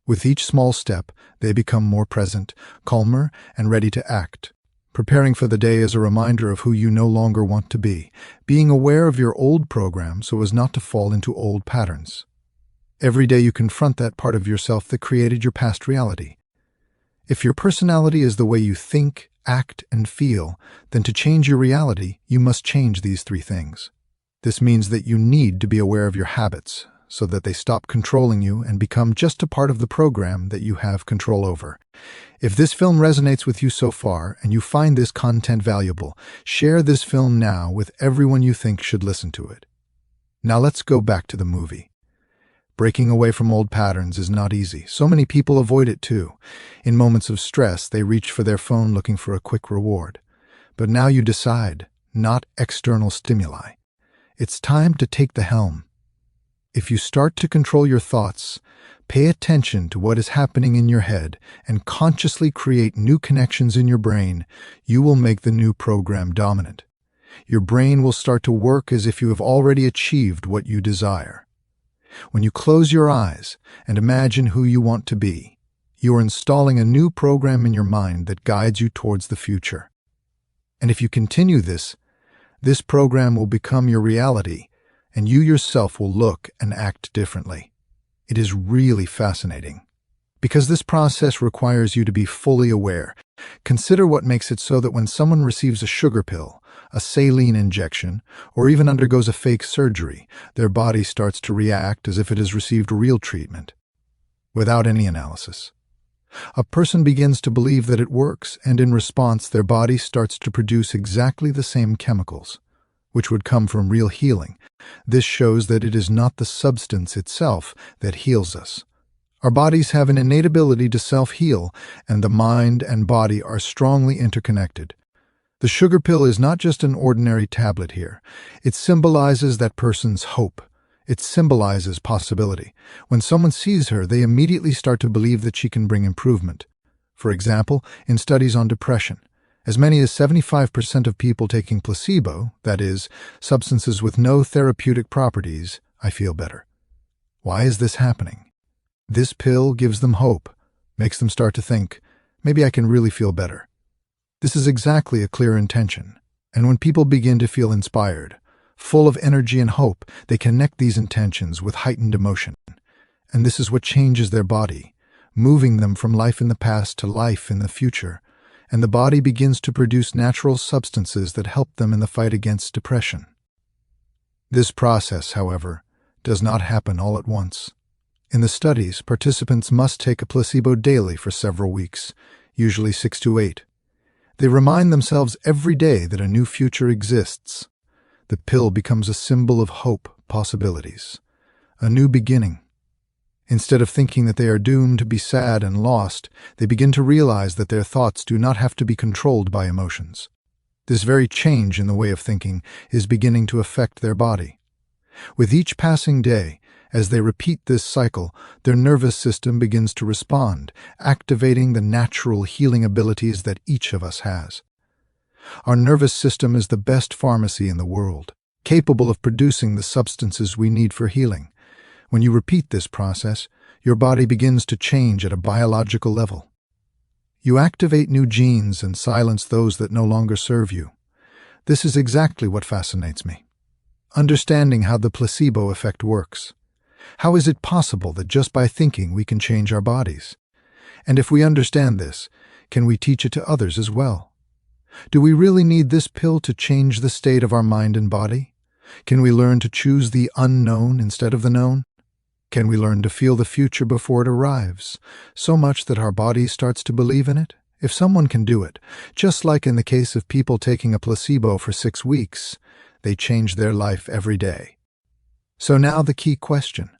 With each small step, they become more present, calmer, and ready to act. Preparing for the day is a reminder of who you no longer want to be, being aware of your old program so as not to fall into old patterns. Every day you confront that part of yourself that created your past reality. If your personality is the way you think, act, and feel, then to change your reality, you must change these 3 things. This means that you need to be aware of your habits so that they stop controlling you and become just a part of the program that you have control over. If this film resonates with you so far and you find this content valuable, share this film now with everyone you think should listen to it. Now let's go back to the movie. Breaking away from old patterns is not easy. So many people avoid it too. In moments of stress, they reach for their phone looking for a quick reward. But now you decide, not external stimuli. It's time to take the helm. If you start to control your thoughts, pay attention to what is happening in your head, and consciously create new connections in your brain, you will make the new program dominant. Your brain will start to work as if you have already achieved what you desire. When you close your eyes and imagine who you want to be, you are installing a new program in your mind that guides you towards the future. And if you continue this program will become your reality, and you yourself will look and act differently. It is really fascinating. Because this process requires you to be fully aware. Consider what makes it so that when someone receives a sugar pill, a saline injection, or even undergoes a fake surgery, their body starts to react as if it has received real treatment, without any analysis. A person begins to believe that it works, and in response, their body starts to produce exactly the same chemicals, which would come from real healing. This shows that it is not the substance itself that heals us. Our bodies have an innate ability to self-heal, and the mind and body are strongly interconnected. The sugar pill is not just an ordinary tablet here. It symbolizes that person's hope. It symbolizes possibility. When someone sees her, they immediately start to believe that she can bring improvement. For example, in studies on depression, as many as 75% of people taking placebo, that is, substances with no therapeutic properties, I feel better. Why is this happening? This pill gives them hope, makes them start to think, maybe I can really feel better. This is exactly a clear intention, and when people begin to feel inspired, full of energy and hope, they connect these intentions with heightened emotion, and this is what changes their body, moving them from life in the past to life in the future, and the body begins to produce natural substances that help them in the fight against depression. This process, however, does not happen all at once. In the studies, participants must take a placebo daily for several weeks, usually 6 to 8. They remind themselves every day that a new future exists. The pill becomes a symbol of hope, possibilities, a new beginning. Instead of thinking that they are doomed to be sad and lost, they begin to realize that their thoughts do not have to be controlled by emotions. This very change in the way of thinking is beginning to affect their body. With each passing day, as they repeat this cycle, their nervous system begins to respond, activating the natural healing abilities that each of us has. Our nervous system is the best pharmacy in the world, capable of producing the substances we need for healing. When you repeat this process, your body begins to change at a biological level. You activate new genes and silence those that no longer serve you. This is exactly what fascinates me. Understanding how the placebo effect works. How is it possible that just by thinking we can change our bodies? And if we understand this, can we teach it to others as well? Do we really need this pill to change the state of our mind and body? Can we learn to choose the unknown instead of the known? Can we learn to feel the future before it arrives, so much that our body starts to believe in it? If someone can do it, just like in the case of people taking a placebo for 6 weeks, they change their life every day. So now the key question.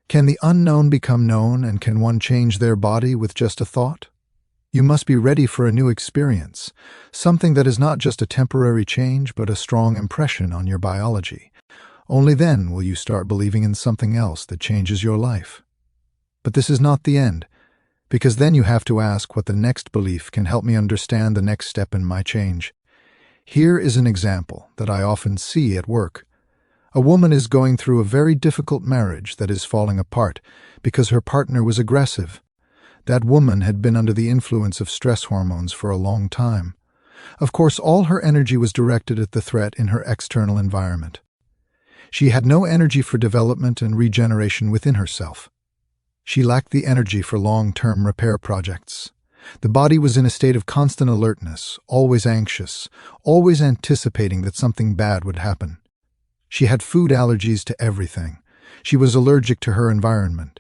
Can the unknown become known, and can one change their body with just a thought? You must be ready for a new experience, something that is not just a temporary change but a strong impression on your biology. Only then will you start believing in something else that changes your life. But this is not the end, because then you have to ask what the next belief can help me understand the next step in my change. Here is an example that I often see at work. A woman is going through a very difficult marriage that is falling apart because her partner was aggressive. That woman had been under the influence of stress hormones for a long time. Of course, all her energy was directed at the threat in her external environment. She had no energy for development and regeneration within herself. She lacked the energy for long-term repair projects. The body was in a state of constant alertness, always anxious, always anticipating that something bad would happen. She had food allergies to everything. She was allergic to her environment.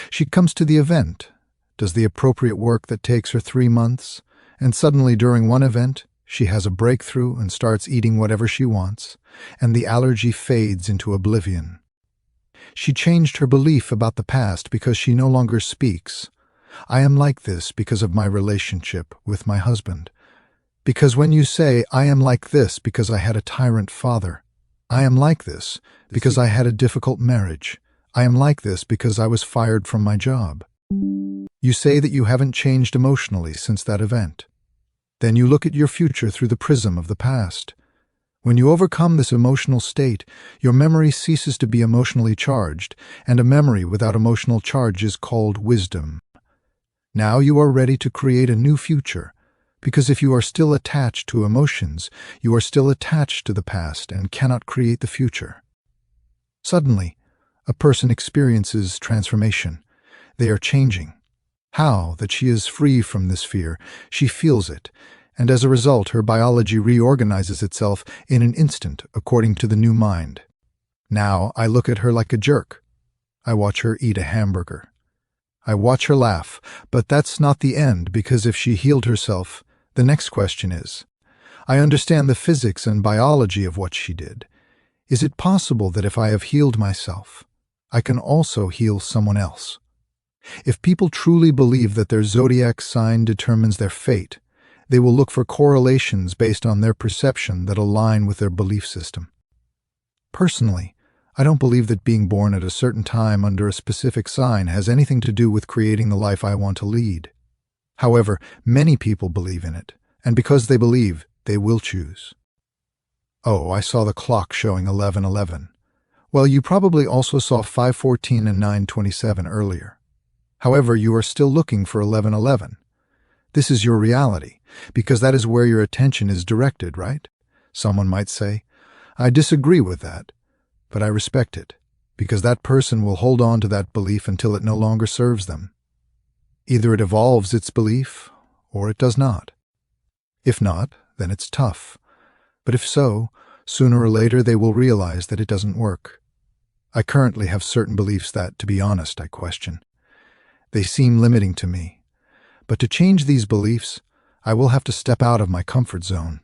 She comes to the event, does the appropriate work that takes her 3 months, and suddenly during one event, she has a breakthrough and starts eating whatever she wants, and the allergy fades into oblivion. She changed her belief about the past because she no longer speaks. I am like this because of my relationship with my husband. Because when you say, I am like this because I had a tyrant father, I am like this because I had a difficult marriage, I am like this because I was fired from my job. You say that you haven't changed emotionally since that event. Then you look at your future through the prism of the past. When you overcome this emotional state, your memory ceases to be emotionally charged, and a memory without emotional charge is called wisdom. Now you are ready to create a new future, because if you are still attached to emotions, you are still attached to the past and cannot create the future. Suddenly, a person experiences transformation. They are changing. How that she is free from this fear, she feels it, and as a result her biology reorganizes itself in an instant according to the new mind. Now I look at her like a jerk. I watch her eat a hamburger. I watch her laugh, but that's not the end, because if she healed herself, the next question is, I understand the physics and biology of what she did. Is it possible that if I have healed myself, I can also heal someone else? If people truly believe that their zodiac sign determines their fate, they will look for correlations based on their perception that align with their belief system. Personally, I don't believe that being born at a certain time under a specific sign has anything to do with creating the life I want to lead. However, many people believe in it, and because they believe, they will choose. Oh, I saw the clock showing 11:11. Well, you probably also saw 5:14 and 9:27 earlier. However, you are still looking for 11:11. This is your reality, because that is where your attention is directed, right? Someone might say, I disagree with that, but I respect it, because that person will hold on to that belief until it no longer serves them. Either it evolves its belief, or it does not. If not, then it's tough. But if so, Sooner or later, they will realize that it doesn't work. I currently have certain beliefs that, to be honest, I question. They seem limiting to me. But to change these beliefs, I will have to step out of my comfort zone,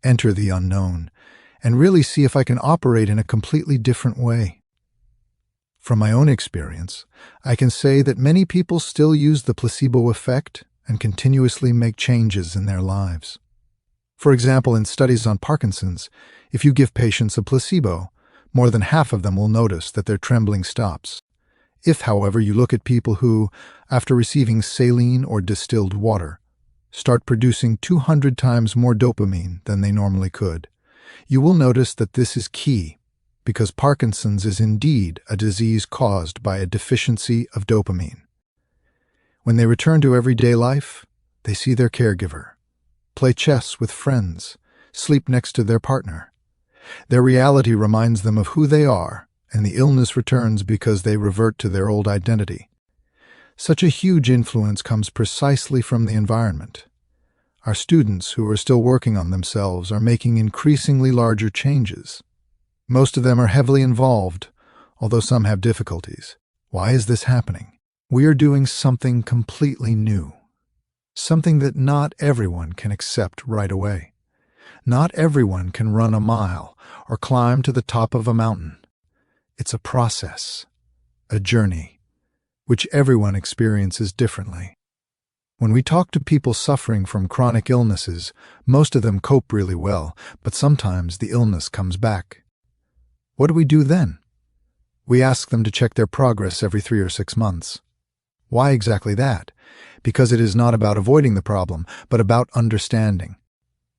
enter the unknown, and really see if I can operate in a completely different way. From my own experience, I can say that many people still use the placebo effect and continuously make changes in their lives. For example, in studies on Parkinson's, if you give patients a placebo, more than half of them will notice that their trembling stops. If, however, you look at people who, after receiving saline or distilled water, start producing 200 times more dopamine than they normally could, you will notice that this is key, because Parkinson's is indeed a disease caused by a deficiency of dopamine. When they return to everyday life, they see their caregiver, play chess with friends, sleep next to their partner. Their reality reminds them of who they are, and the illness returns because they revert to their old identity. Such a huge influence comes precisely from the environment. Our students who are still working on themselves are making increasingly larger changes. Most of them are heavily involved, although some have difficulties. Why is this happening? We are doing something completely new. Something that not everyone can accept right away. Not everyone can run a mile or climb to the top of a mountain. It's a process, a journey, which everyone experiences differently. When we talk to people suffering from chronic illnesses, most of them cope really well, but sometimes the illness comes back. What do we do then? We ask them to check their progress every 3 or 6 months. Why exactly that? Because it is not about avoiding the problem, but about understanding.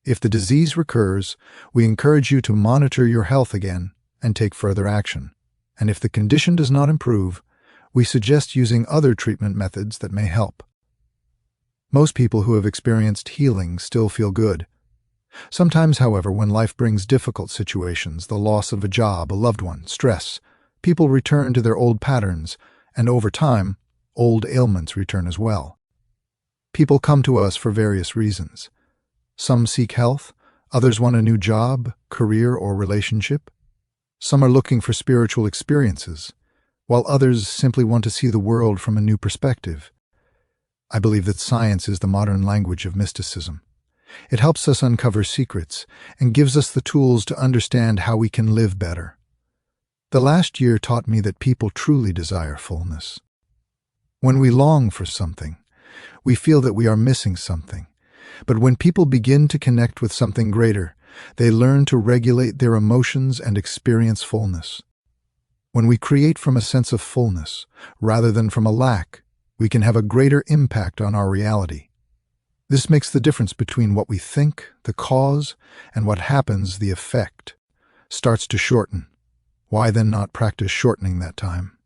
If the disease recurs, we encourage you to monitor your health again and take further action. And if the condition does not improve, we suggest using other treatment methods that may help. Most people who have experienced healing still feel good. Sometimes, however, when life brings difficult situations, the loss of a job, a loved one, stress, people return to their old patterns, and over time, old ailments return as well. People come to us for various reasons. Some seek health, others want a new job, career, or relationship. Some are looking for spiritual experiences, while others simply want to see the world from a new perspective. I believe that science is the modern language of mysticism. It helps us uncover secrets and gives us the tools to understand how we can live better. The last year taught me that people truly desire fullness. When we long for something, we feel that we are missing something. But when people begin to connect with something greater, they learn to regulate their emotions and experience fullness. When we create from a sense of fullness, rather than from a lack, we can have a greater impact on our reality. This makes the difference between what we think, the cause, and what happens, the effect, starts to shorten. Why then not practice shortening that time?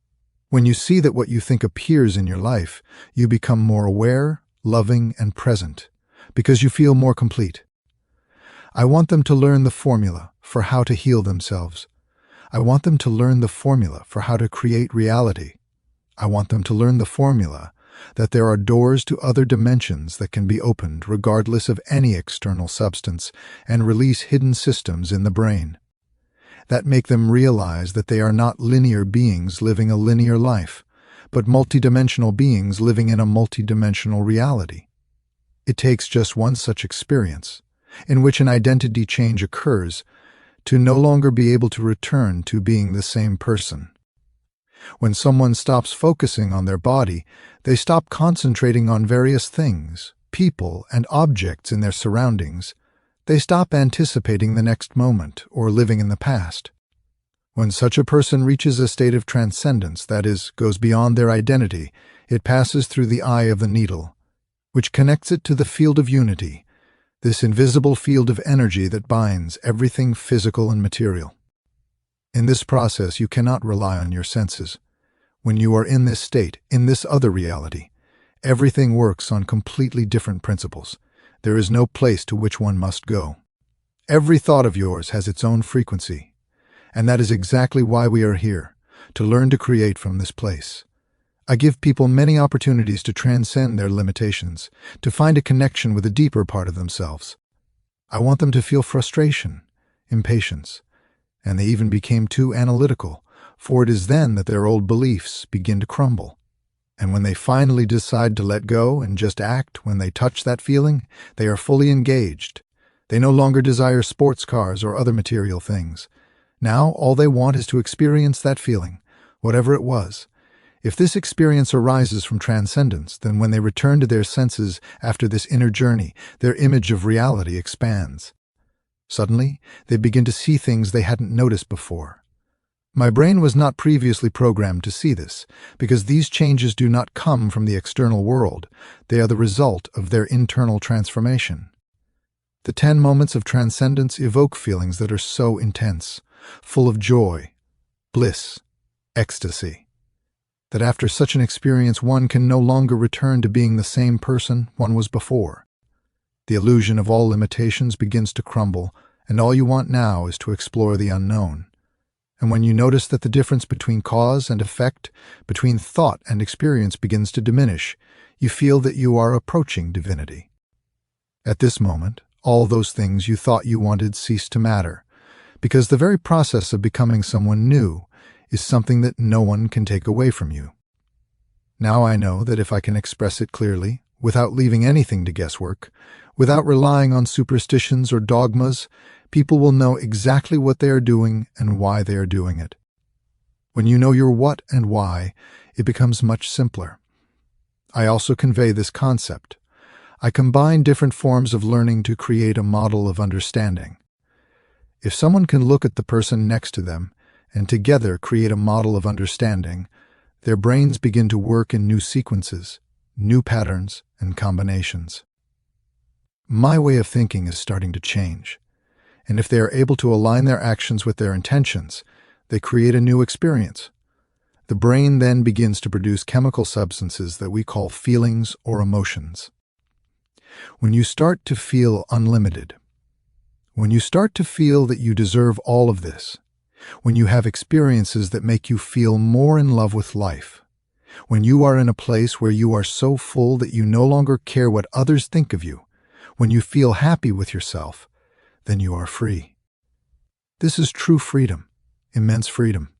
When you see that what you think appears in your life, you become more aware, loving, and present, because you feel more complete. I want them to learn the formula for how to heal themselves. I want them to learn the formula for how to create reality. I want them to learn the formula that there are doors to other dimensions that can be opened regardless of any external substance and release hidden systems in the brain. That make them realize that they are not linear beings living a linear life, but multidimensional beings living in a multidimensional reality. It takes just one such experience, in which an identity change occurs, to no longer be able to return to being the same person. When someone stops focusing on their body, they stop concentrating on various things, people, and objects in their surroundings. They stop anticipating the next moment or living in the past. When such a person reaches a state of transcendence, that is, goes beyond their identity, it passes through the eye of the needle, which connects it to the field of unity, this invisible field of energy that binds everything physical and material. In this process, you cannot rely on your senses. When you are in this state, in this other reality, everything works on completely different principles. There is no place to which one must go. Every thought of yours has its own frequency, and that is exactly why we are here, to learn to create from this place. I give people many opportunities to transcend their limitations, to find a connection with a deeper part of themselves. I want them to feel frustration, impatience, and they even became too analytical, for it is then that their old beliefs begin to crumble. And when they finally decide to let go and just act when they touch that feeling, they are fully engaged. They no longer desire sports cars or other material things. Now all they want is to experience that feeling, whatever it was. If this experience arises from transcendence, then when they return to their senses after this inner journey, their image of reality expands. Suddenly, they begin to see things they hadn't noticed before. My brain was not previously programmed to see this, because these changes do not come from the external world. They are the result of their internal transformation. The 10 moments of transcendence evoke feelings that are so intense, full of joy, bliss, ecstasy, that after such an experience one can no longer return to being the same person one was before. The illusion of all limitations begins to crumble, and all you want now is to explore the unknown. And when you notice that the difference between cause and effect, between thought and experience begins to diminish, you feel that you are approaching divinity. At this moment, all those things you thought you wanted cease to matter, because the very process of becoming someone new is something that no one can take away from you. Now I know that if I can express it clearly, without leaving anything to guesswork, without relying on superstitions or dogmas, people will know exactly what they are doing and why they are doing it. When you know your what and why, it becomes much simpler. I also convey this concept. I combine different forms of learning to create a model of understanding. If someone can look at the person next to them and together create a model of understanding, their brains begin to work in new sequences, new patterns, and combinations. My way of thinking is starting to change, and if they are able to align their actions with their intentions, they create a new experience. The brain then begins to produce chemical substances that we call feelings or emotions. When you start to feel unlimited, when you start to feel that you deserve all of this, when you have experiences that make you feel more in love with life, when you are in a place where you are so full that you no longer care what others think of you, when you feel happy with yourself, then you are free. This is true freedom, immense freedom.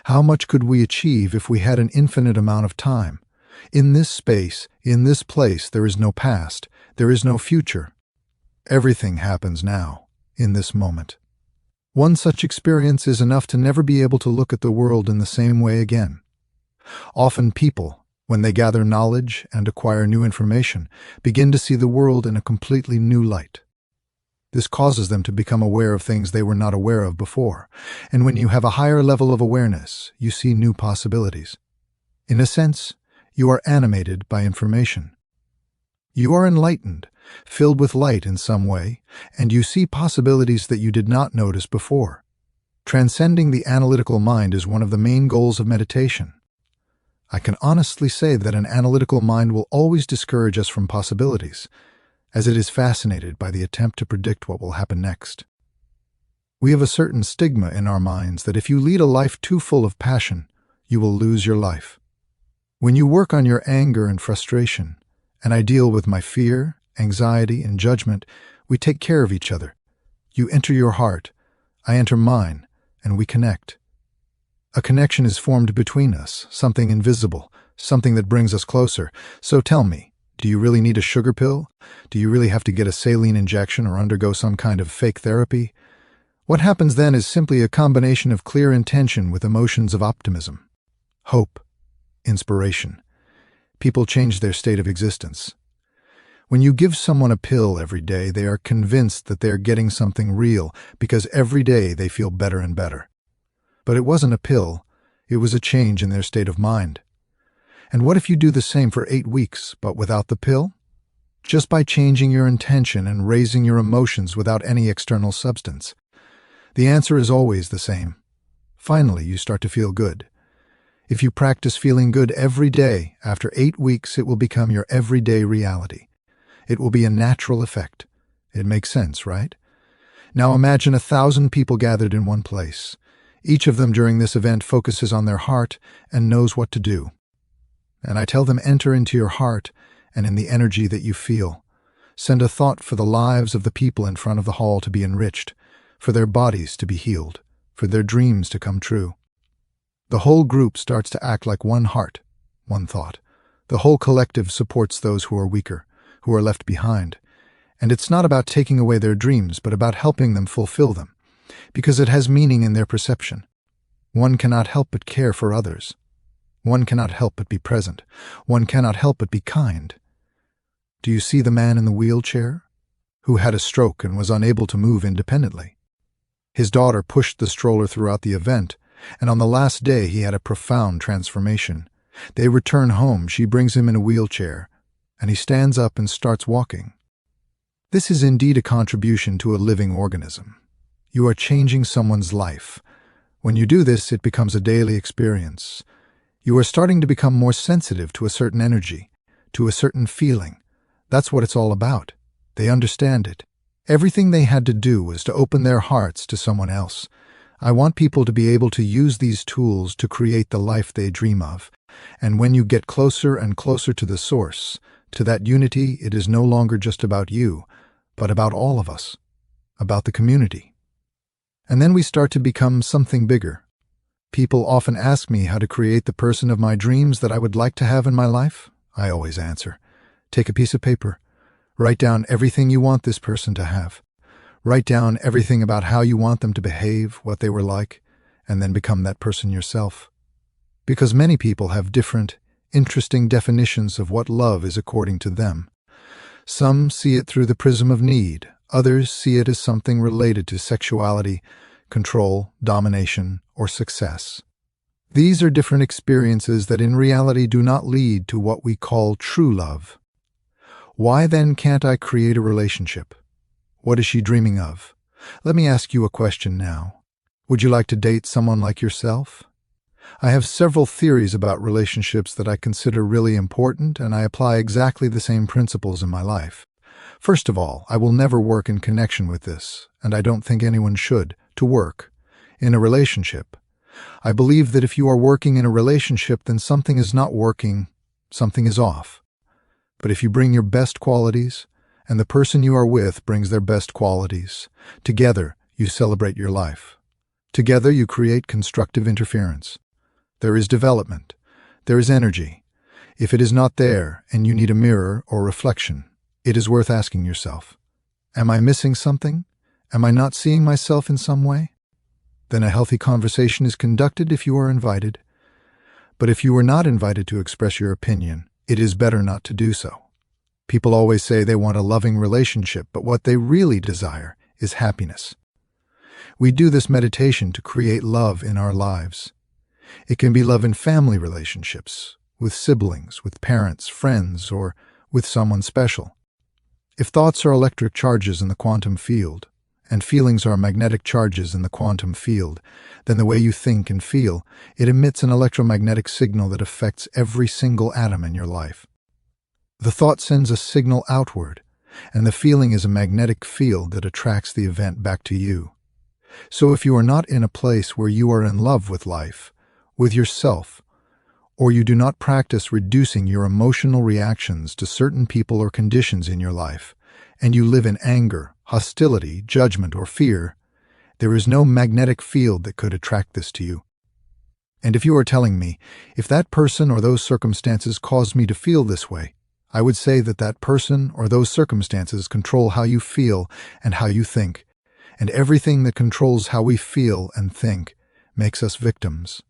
How much could we achieve if we had an infinite amount of time? In this space, in this place, there is no past, there is no future. Everything happens now, in this moment. One such experience is enough to never be able to look at the world in the same way again. Often people, when they gather knowledge and acquire new information, begin to see the world in a completely new light. This causes them to become aware of things they were not aware of before, and when you have a higher level of awareness, you see new possibilities. In a sense, you are animated by information. You are enlightened, filled with light in some way, and you see possibilities that you did not notice before. Transcending the analytical mind is one of the main goals of meditation. I can honestly say that an analytical mind will always discourage us from possibilities, as it is fascinated by the attempt to predict what will happen next. We have a certain stigma in our minds that if you lead a life too full of passion, you will lose your life. When you work on your anger and frustration, and I deal with my fear, anxiety, and judgment, we take care of each other. You enter your heart, I enter mine, and we connect. A connection is formed between us, something invisible, something that brings us closer. So tell me, do you really need a sugar pill? Do you really have to get a saline injection or undergo some kind of fake therapy? What happens then is simply a combination of clear intention with emotions of optimism, hope, inspiration. People change their state of existence. When you give someone a pill every day, they are convinced that they are getting something real because every day they feel better and better. But it wasn't a pill, it was a change in their state of mind. And what if you do the same for 8 weeks, but without the pill? Just by changing your intention and raising your emotions without any external substance. The answer is always the same. Finally, you start to feel good. If you practice feeling good every day, after 8 weeks it will become your everyday reality. It will be a natural effect. It makes sense, right? Now imagine 1,000 people gathered in one place. Each of them during this event focuses on their heart and knows what to do. And I tell them, enter into your heart and in the energy that you feel. Send a thought for the lives of the people in front of the hall to be enriched, for their bodies to be healed, for their dreams to come true. The whole group starts to act like one heart, one thought. The whole collective supports those who are weaker, who are left behind. And it's not about taking away their dreams, but about helping them fulfill them, because it has meaning in their perception. One cannot help but care for others. One cannot help but be present. One cannot help but be kind. Do you see the man in the wheelchair, who had a stroke and was unable to move independently? His daughter pushed the stroller throughout the event, and on the last day he had a profound transformation. They return home, she brings him in a wheelchair, and he stands up and starts walking. This is indeed a contribution to a living organism. You are changing someone's life. When you do this, it becomes a daily experience. You are starting to become more sensitive to a certain energy, to a certain feeling. That's what it's all about. They understand it. Everything they had to do was to open their hearts to someone else. I want people to be able to use these tools to create the life they dream of. And when you get closer and closer to the source, to that unity, it is no longer just about you, but about all of us, about the community. And then we start to become something bigger. People often ask me how to create the person of my dreams that I would like to have in my life. I always answer, take a piece of paper, write down everything you want this person to have. Write down everything about how you want them to behave, what they were like, and then become that person yourself. Because many people have different, interesting definitions of what love is according to them. Some see it through the prism of need, others see it as something related to sexuality, control, domination, or success. These are different experiences that in reality do not lead to what we call true love. Why then can't I create a relationship? What is she dreaming of? Let me ask you a question now. Would you like to date someone like yourself? I have several theories about relationships that I consider really important, and I apply exactly the same principles in my life. First of all, I will never work in connection with this, and I don't think anyone should, to work in a relationship. I believe that if you are working in a relationship, then something is not working, something is off. But if you bring your best qualities, and the person you are with brings their best qualities, together you celebrate your life. Together you create constructive interference. There is development. There is energy. If it is not there, and you need a mirror or reflection, it is worth asking yourself, am I missing something? Am I not seeing myself in some way? Then a healthy conversation is conducted if you are invited. But if you are not invited to express your opinion, it is better not to do so. People always say they want a loving relationship, but what they really desire is happiness. We do this meditation to create love in our lives. It can be love in family relationships, with siblings, with parents, friends, or with someone special. If thoughts are electric charges in the quantum field, and feelings are magnetic charges in the quantum field, then the way you think and feel, it emits an electromagnetic signal that affects every single atom in your life. The thought sends a signal outward, and the feeling is a magnetic field that attracts the event back to you. So if you are not in a place where you are in love with life, with yourself, or you do not practice reducing your emotional reactions to certain people or conditions in your life, and you live in anger, hostility, judgment, or fear, there is no magnetic field that could attract this to you. And if you are telling me, if that person or those circumstances caused me to feel this way, I would say that that person or those circumstances control how you feel and how you think, and everything that controls how we feel and think makes us victims.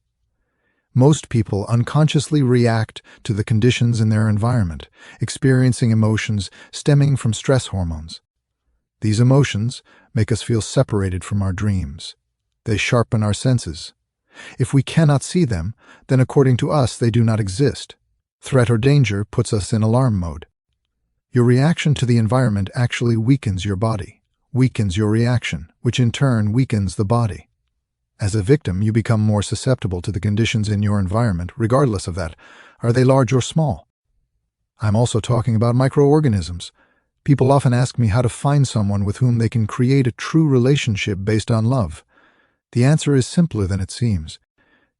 Most people unconsciously react to the conditions in their environment, experiencing emotions stemming from stress hormones. These emotions make us feel separated from our dreams. They sharpen our senses. If we cannot see them, then according to us they do not exist. Threat or danger puts us in alarm mode. Your reaction to the environment actually weakens your body, weakens your reaction, which in turn weakens the body. As a victim, you become more susceptible to the conditions in your environment, regardless of that. Are they large or small? I'm also talking about microorganisms. People often ask me how to find someone with whom they can create a true relationship based on love. The answer is simpler than it seems.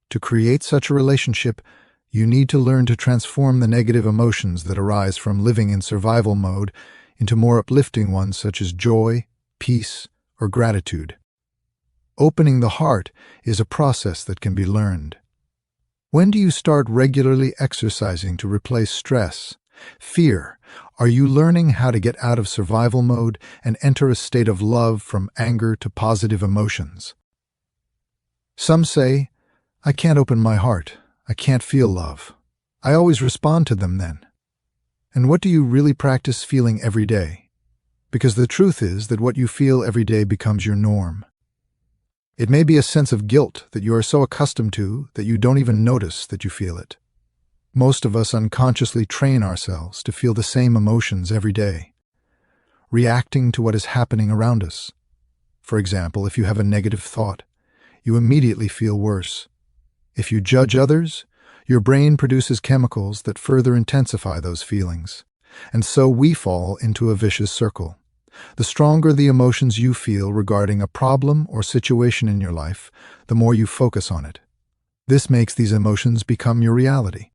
To create such a relationship, you need to learn to transform the negative emotions that arise from living in survival mode into more uplifting ones such as joy, peace, or gratitude. Opening the heart is a process that can be learned. When do you start regularly exercising to replace stress, fear? Are you learning how to get out of survival mode and enter a state of love, from anger to positive emotions? Some say, I can't open my heart. I can't feel love. I always respond to them then. And what do you really practice feeling every day? Because the truth is that what you feel every day becomes your norm. It may be a sense of guilt that you are so accustomed to that you don't even notice that you feel it. Most of us unconsciously train ourselves to feel the same emotions every day, reacting to what is happening around us. For example, if you have a negative thought, you immediately feel worse. If you judge others, your brain produces chemicals that further intensify those feelings, and so we fall into a vicious circle. The stronger the emotions you feel regarding a problem or situation in your life, the more you focus on it. This makes these emotions become your reality.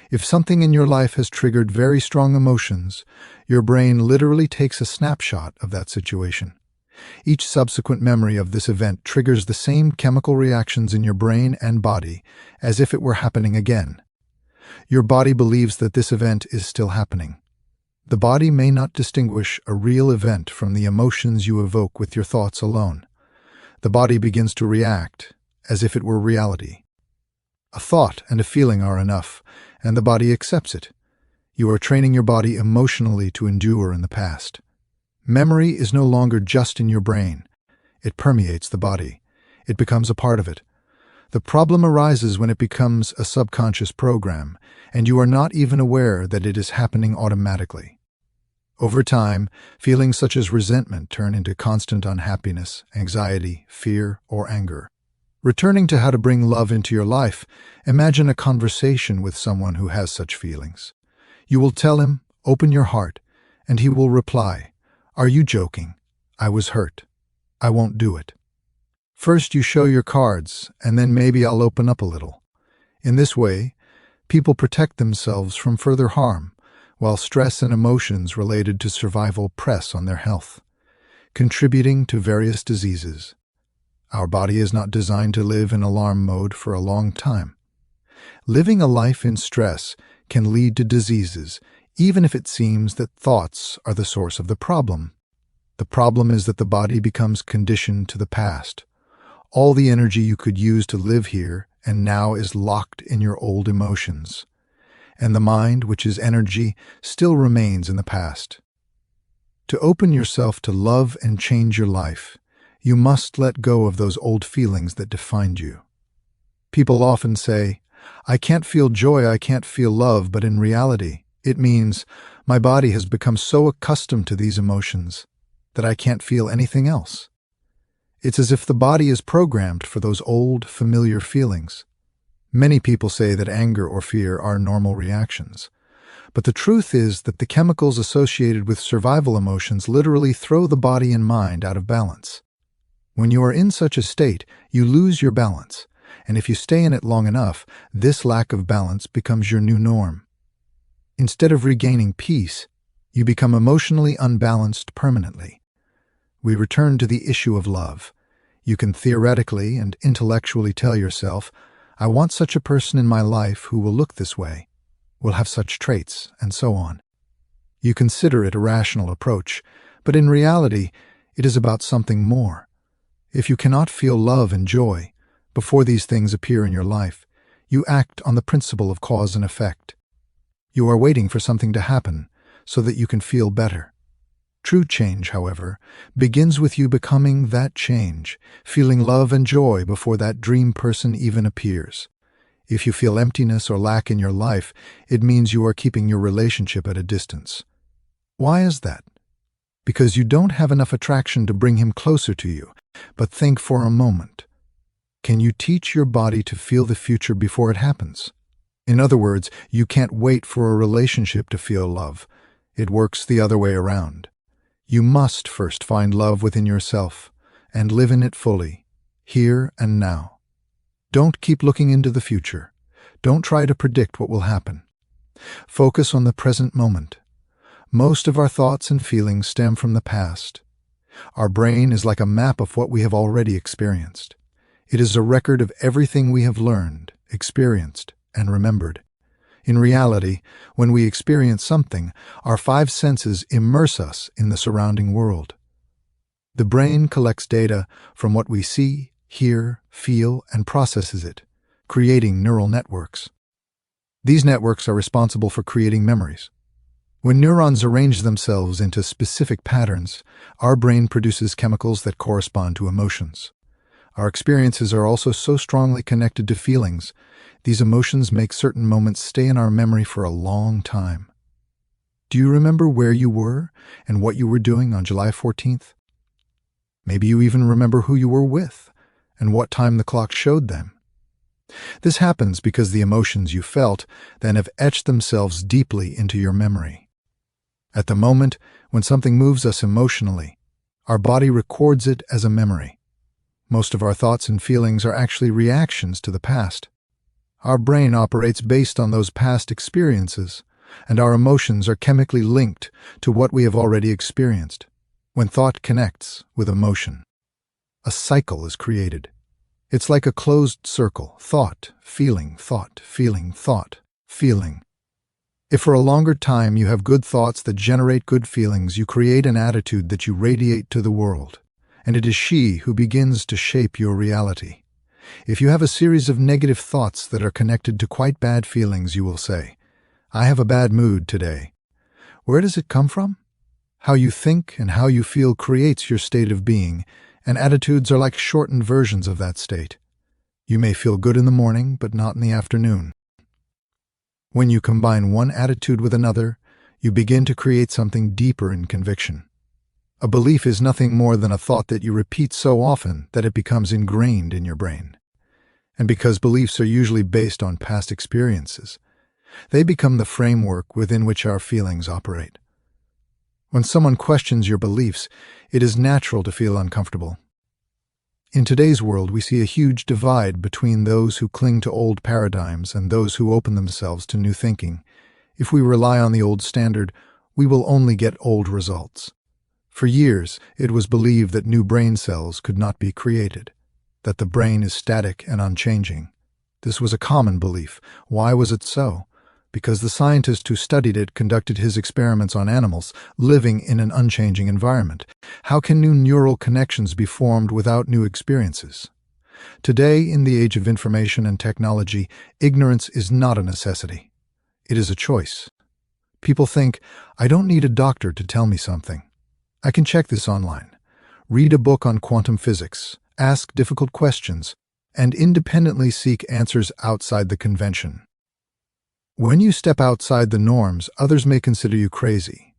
If something in your life has triggered very strong emotions, your brain literally takes a snapshot of that situation. Each subsequent memory of this event triggers the same chemical reactions in your brain and body as if it were happening again. Your body believes that this event is still happening. The body may not distinguish a real event from the emotions you evoke with your thoughts alone. The body begins to react as if it were reality. A thought and a feeling are enough, and the body accepts it. You are training your body emotionally to endure in the past. Memory is no longer just in your brain. It permeates the body. It becomes a part of it. The problem arises when it becomes a subconscious program, and you are not even aware that it is happening automatically. Over time, feelings such as resentment turn into constant unhappiness, anxiety, fear, or anger. Returning to how to bring love into your life, imagine a conversation with someone who has such feelings. You will tell him, "Open your heart," and he will reply, "Are you joking? I was hurt. I won't do it." First you show your cards, and then maybe I'll open up a little. In this way, people protect themselves from further harm, while stress and emotions related to survival press on their health, contributing to various diseases. Our body is not designed to live in alarm mode for a long time. Living a life in stress can lead to diseases, even if it seems that thoughts are the source of the problem. The problem is that the body becomes conditioned to the past. All the energy you could use to live here and now is locked in your old emotions. And the mind, which is energy, still remains in the past. To open yourself to love and change your life, you must let go of those old feelings that defined you. People often say, "I can't feel joy, I can't feel love," but in reality, it means, "My body has become so accustomed to these emotions that I can't feel anything else." It's as if the body is programmed for those old, familiar feelings. Many people say that anger or fear are normal reactions. But the truth is that the chemicals associated with survival emotions literally throw the body and mind out of balance. When you are in such a state, you lose your balance, and if you stay in it long enough, this lack of balance becomes your new norm. Instead of regaining peace, you become emotionally unbalanced permanently. We return to the issue of love. You can theoretically and intellectually tell yourself, "I want such a person in my life who will look this way, will have such traits," and so on. You consider it a rational approach, but in reality, it is about something more. If you cannot feel love and joy before these things appear in your life, you act on the principle of cause and effect. You are waiting for something to happen so that you can feel better. True change, however, begins with you becoming that change, feeling love and joy before that dream person even appears. If you feel emptiness or lack in your life, it means you are keeping your relationship at a distance. Why is that? Because you don't have enough attraction to bring him closer to you. But think for a moment. Can you teach your body to feel the future before it happens? In other words, you can't wait for a relationship to feel love. It works the other way around. You must first find love within yourself and live in it fully, here and now. Don't keep looking into the future. Don't try to predict what will happen. Focus on the present moment. Most of our thoughts and feelings stem from the past. Our brain is like a map of what we have already experienced. It is a record of everything we have learned, experienced, and remembered. In reality, when we experience something, our five senses immerse us in the surrounding world. The brain collects data from what we see, hear, feel, and processes it, creating neural networks. These networks are responsible for creating memories. When neurons arrange themselves into specific patterns, our brain produces chemicals that correspond to emotions. Our experiences are also so strongly connected to feelings. These emotions make certain moments stay in our memory for a long time. Do you remember where you were and what you were doing on July 14th? Maybe you even remember who you were with and what time the clock showed them. This happens because the emotions you felt then have etched themselves deeply into your memory. At the moment when something moves us emotionally, our body records it as a memory. Most of our thoughts and feelings are actually reactions to the past. Our brain operates based on those past experiences, and our emotions are chemically linked to what we have already experienced. When thought connects with emotion, a cycle is created. It's like a closed circle: thought, feeling, thought, feeling, thought, feeling. If for a longer time you have good thoughts that generate good feelings, you create an attitude that you radiate to the world, and it is she who begins to shape your reality. If you have a series of negative thoughts that are connected to quite bad feelings, you will say, "I have a bad mood today." Where does it come from? How you think and how you feel creates your state of being, and attitudes are like shortened versions of that state. You may feel good in the morning, but not in the afternoon. When you combine one attitude with another, you begin to create something deeper in conviction. A belief is nothing more than a thought that you repeat so often that it becomes ingrained in your brain. And because beliefs are usually based on past experiences, they become the framework within which our feelings operate. When someone questions your beliefs, it is natural to feel uncomfortable. In today's world, we see a huge divide between those who cling to old paradigms and those who open themselves to new thinking. If we rely on the old standard, we will only get old results. For years, it was believed that new brain cells could not be created, that the brain is static and unchanging. This was a common belief. Why was it so? Because the scientist who studied it conducted his experiments on animals living in an unchanging environment. How can new neural connections be formed without new experiences? Today, in the age of information and technology, ignorance is not a necessity. It is a choice. People think, "I don't need a doctor to tell me something. I can check this online, read a book on quantum physics, ask difficult questions, and independently seek answers outside the convention." When you step outside the norms, others may consider you crazy.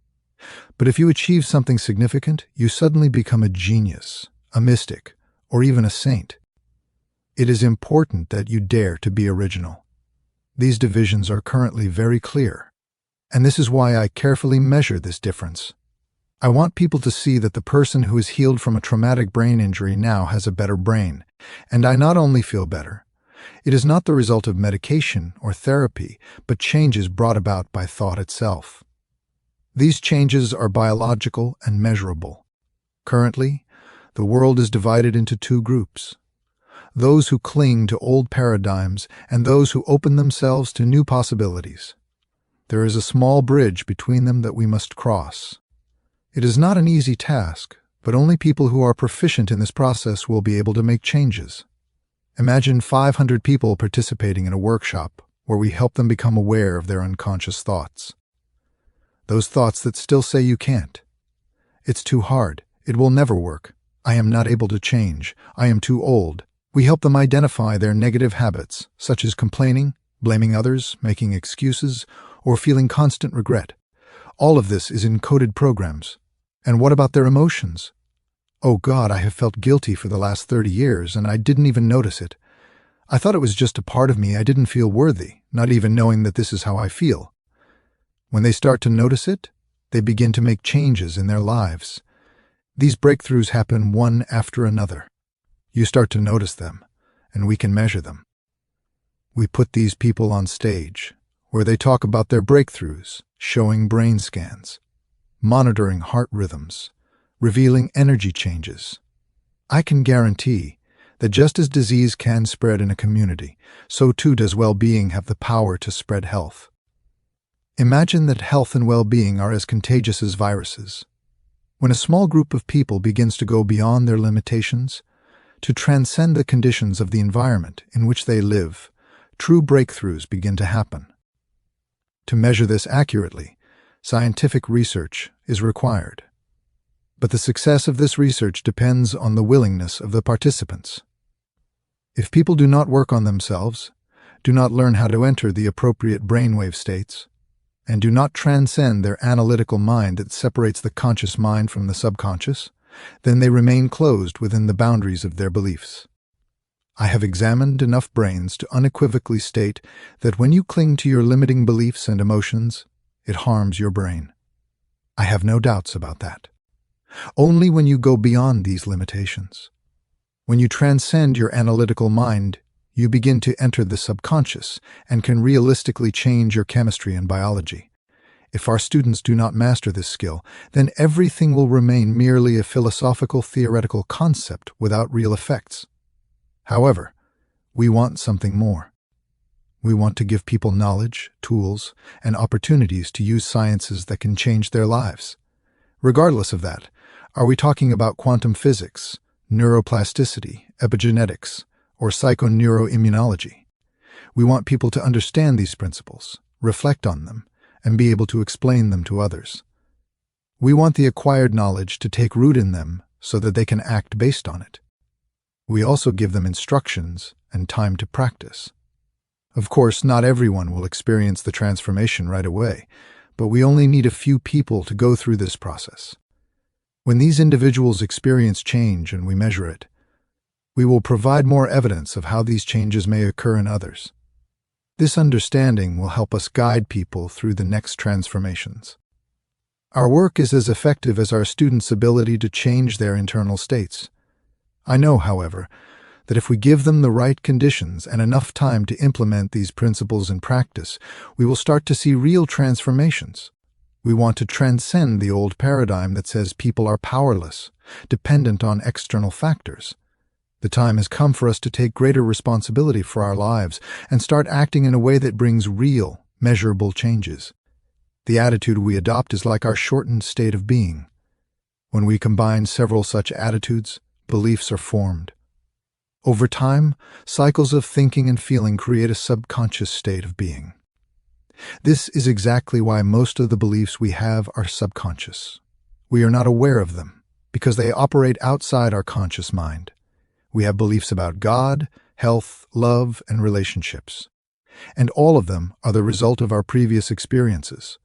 But if you achieve something significant, you suddenly become a genius, a mystic, or even a saint. It is important that you dare to be original. These divisions are currently very clear, and this is why I carefully measure this difference. I want people to see that the person who is healed from a traumatic brain injury now has a better brain, and I not only feel better. It is not the result of medication or therapy, but changes brought about by thought itself. These changes are biological and measurable. Currently, the world is divided into two groups: those who cling to old paradigms and those who open themselves to new possibilities. There is a small bridge between them that we must cross. It is not an easy task, but only people who are proficient in this process will be able to make changes. Imagine 500 people participating in a workshop where we help them become aware of their unconscious thoughts. Those thoughts that still say you can't. It's too hard. It will never work. I am not able to change. I am too old. We help them identify their negative habits, such as complaining, blaming others, making excuses, or feeling constant regret. All of this is encoded programs. And what about their emotions? "Oh God, I have felt guilty for the last 30 years, and I didn't even notice it. I thought it was just a part of me. I didn't feel worthy, not even knowing that this is how I feel." When they start to notice it, they begin to make changes in their lives. These breakthroughs happen one after another. You start to notice them, and we can measure them. We put these people on stage, where they talk about their breakthroughs, showing brain scans, monitoring heart rhythms, revealing energy changes. I can guarantee that just as disease can spread in a community, so too does well-being have the power to spread health. Imagine that health and well-being are as contagious as viruses. When a small group of people begins to go beyond their limitations, to transcend the conditions of the environment in which they live, true breakthroughs begin to happen. To measure this accurately, scientific research is required. But the success of this research depends on the willingness of the participants. If people do not work on themselves, do not learn how to enter the appropriate brainwave states, and do not transcend their analytical mind that separates the conscious mind from the subconscious, then they remain closed within the boundaries of their beliefs. I have examined enough brains to unequivocally state that when you cling to your limiting beliefs and emotions, it harms your brain. I have no doubts about that. Only when you go beyond these limitations, when you transcend your analytical mind, you begin to enter the subconscious and can realistically change your chemistry and biology. If our students do not master this skill, then everything will remain merely a philosophical, theoretical concept without real effects. However, we want something more. We want to give people knowledge, tools, and opportunities to use sciences that can change their lives. Regardless of that, are we talking about quantum physics, neuroplasticity, epigenetics, or psychoneuroimmunology? We want people to understand these principles, reflect on them, and be able to explain them to others. We want the acquired knowledge to take root in them so that they can act based on it. We also give them instructions and time to practice. Of course, not everyone will experience the transformation right away, but we only need a few people to go through this process. When these individuals experience change and we measure it, we will provide more evidence of how these changes may occur in others. This understanding will help us guide people through the next transformations. Our work is as effective as our students' ability to change their internal states. I know, however, that if we give them the right conditions and enough time to implement these principles in practice, we will start to see real transformations. We want to transcend the old paradigm that says people are powerless, dependent on external factors. The time has come for us to take greater responsibility for our lives and start acting in a way that brings real, measurable changes. The attitude we adopt is like our shortened state of being. When we combine several such attitudes, beliefs are formed. Over time, cycles of thinking and feeling create a subconscious state of being. This is exactly why most of the beliefs we have are subconscious. We are not aware of them because they operate outside our conscious mind. We have beliefs about God, health, love, and relationships. And all of them are the result of our previous experiences.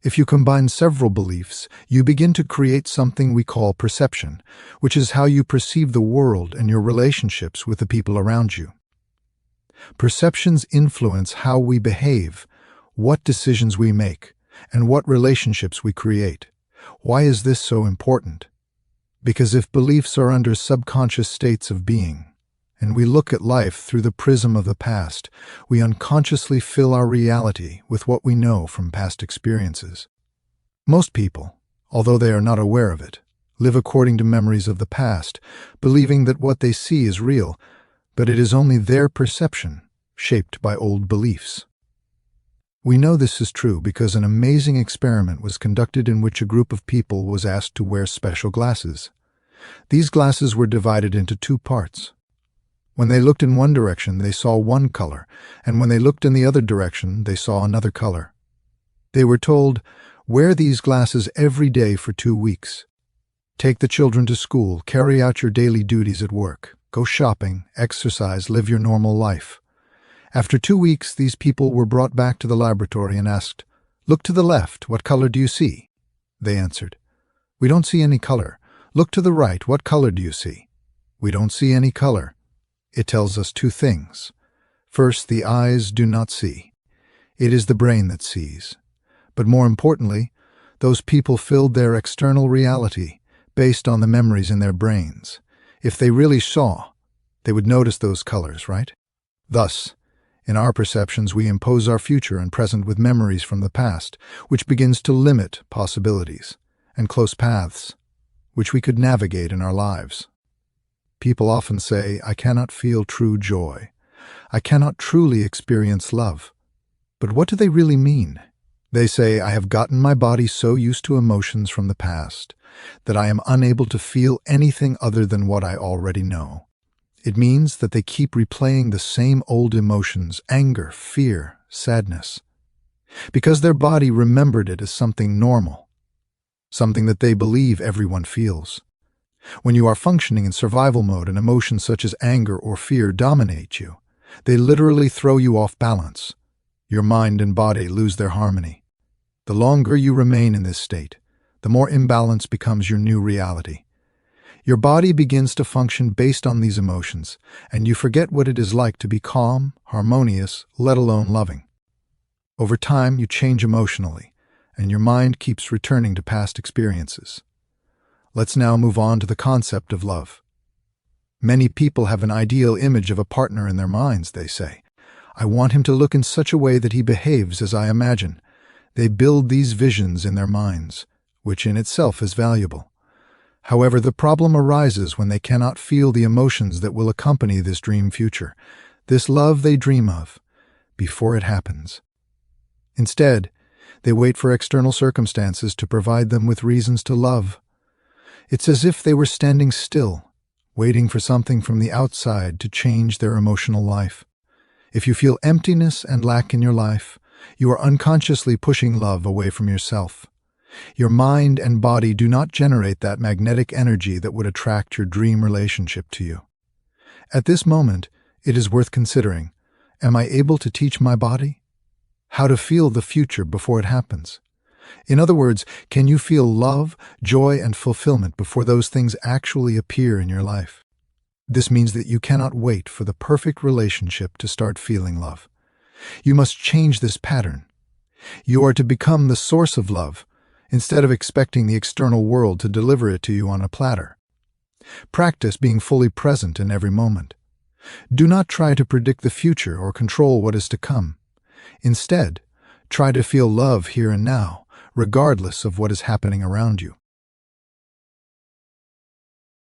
If you combine several beliefs, you begin to create something we call perception, which is how you perceive the world and your relationships with the people around you. Perceptions influence how we behave, what decisions we make, and what relationships we create. Why is this so important? Because if beliefs are under subconscious states of being, and we look at life through the prism of the past, we unconsciously fill our reality with what we know from past experiences. Most people, although they are not aware of it, live according to memories of the past, believing that what they see is real, but it is only their perception, shaped by old beliefs. We know this is true because an amazing experiment was conducted in which a group of people was asked to wear special glasses. These glasses were divided into two parts. When they looked in one direction, they saw one color, and when they looked in the other direction, they saw another color. They were told, "Wear these glasses every day for 2 weeks. Take the children to school, carry out your daily duties at work, go shopping, exercise, live your normal life." After 2 weeks, these people were brought back to the laboratory and asked, "Look to the left, what color do you see?" They answered, "We don't see any color." "Look to the right, what color do you see?" "We don't see any color." It tells us two things. First, the eyes do not see. It is the brain that sees. But more importantly, those people filled their external reality based on the memories in their brains. If they really saw, they would notice those colors, right? Thus, in our perceptions, we impose our future and present with memories from the past, which begins to limit possibilities and close paths. which we could navigate in our lives. People often say, "I cannot feel true joy. I cannot truly experience love." But what do they really mean? They say, "I have gotten my body so used to emotions from the past that I am unable to feel anything other than what I already know." It means that they keep replaying the same old emotions: anger, fear, sadness, because their body remembered it as something normal, something that they believe everyone feels. When you are functioning in survival mode and emotions such as anger or fear dominate you, they literally throw you off balance. Your mind and body lose their harmony. The longer you remain in this state, the more imbalance becomes your new reality. Your body begins to function based on these emotions, and you forget what it is like to be calm, harmonious, let alone loving. Over time, you change emotionally, and your mind keeps returning to past experiences. Let's now move on to the concept of love. Many people have an ideal image of a partner in their minds, they say. "I want him to look in such a way that he behaves as I imagine." They build these visions in their minds, which in itself is valuable. However, the problem arises when they cannot feel the emotions that will accompany this dream future, this love they dream of, before it happens. Instead, they wait for external circumstances to provide them with reasons to love. It's as if they were standing still, waiting for something from the outside to change their emotional life. If you feel emptiness and lack in your life, you are unconsciously pushing love away from yourself. Your mind and body do not generate that magnetic energy that would attract your dream relationship to you. At this moment, it is worth considering, am I able to teach my body how to feel the future before it happens? In other words, can you feel love, joy, and fulfillment before those things actually appear in your life? This means that you cannot wait for the perfect relationship to start feeling love. You must change this pattern. You are to become the source of love, instead of expecting the external world to deliver it to you on a platter. Practice being fully present in every moment. Do not try to predict the future or control what is to come. Instead, try to feel love here and now, regardless of what is happening around you.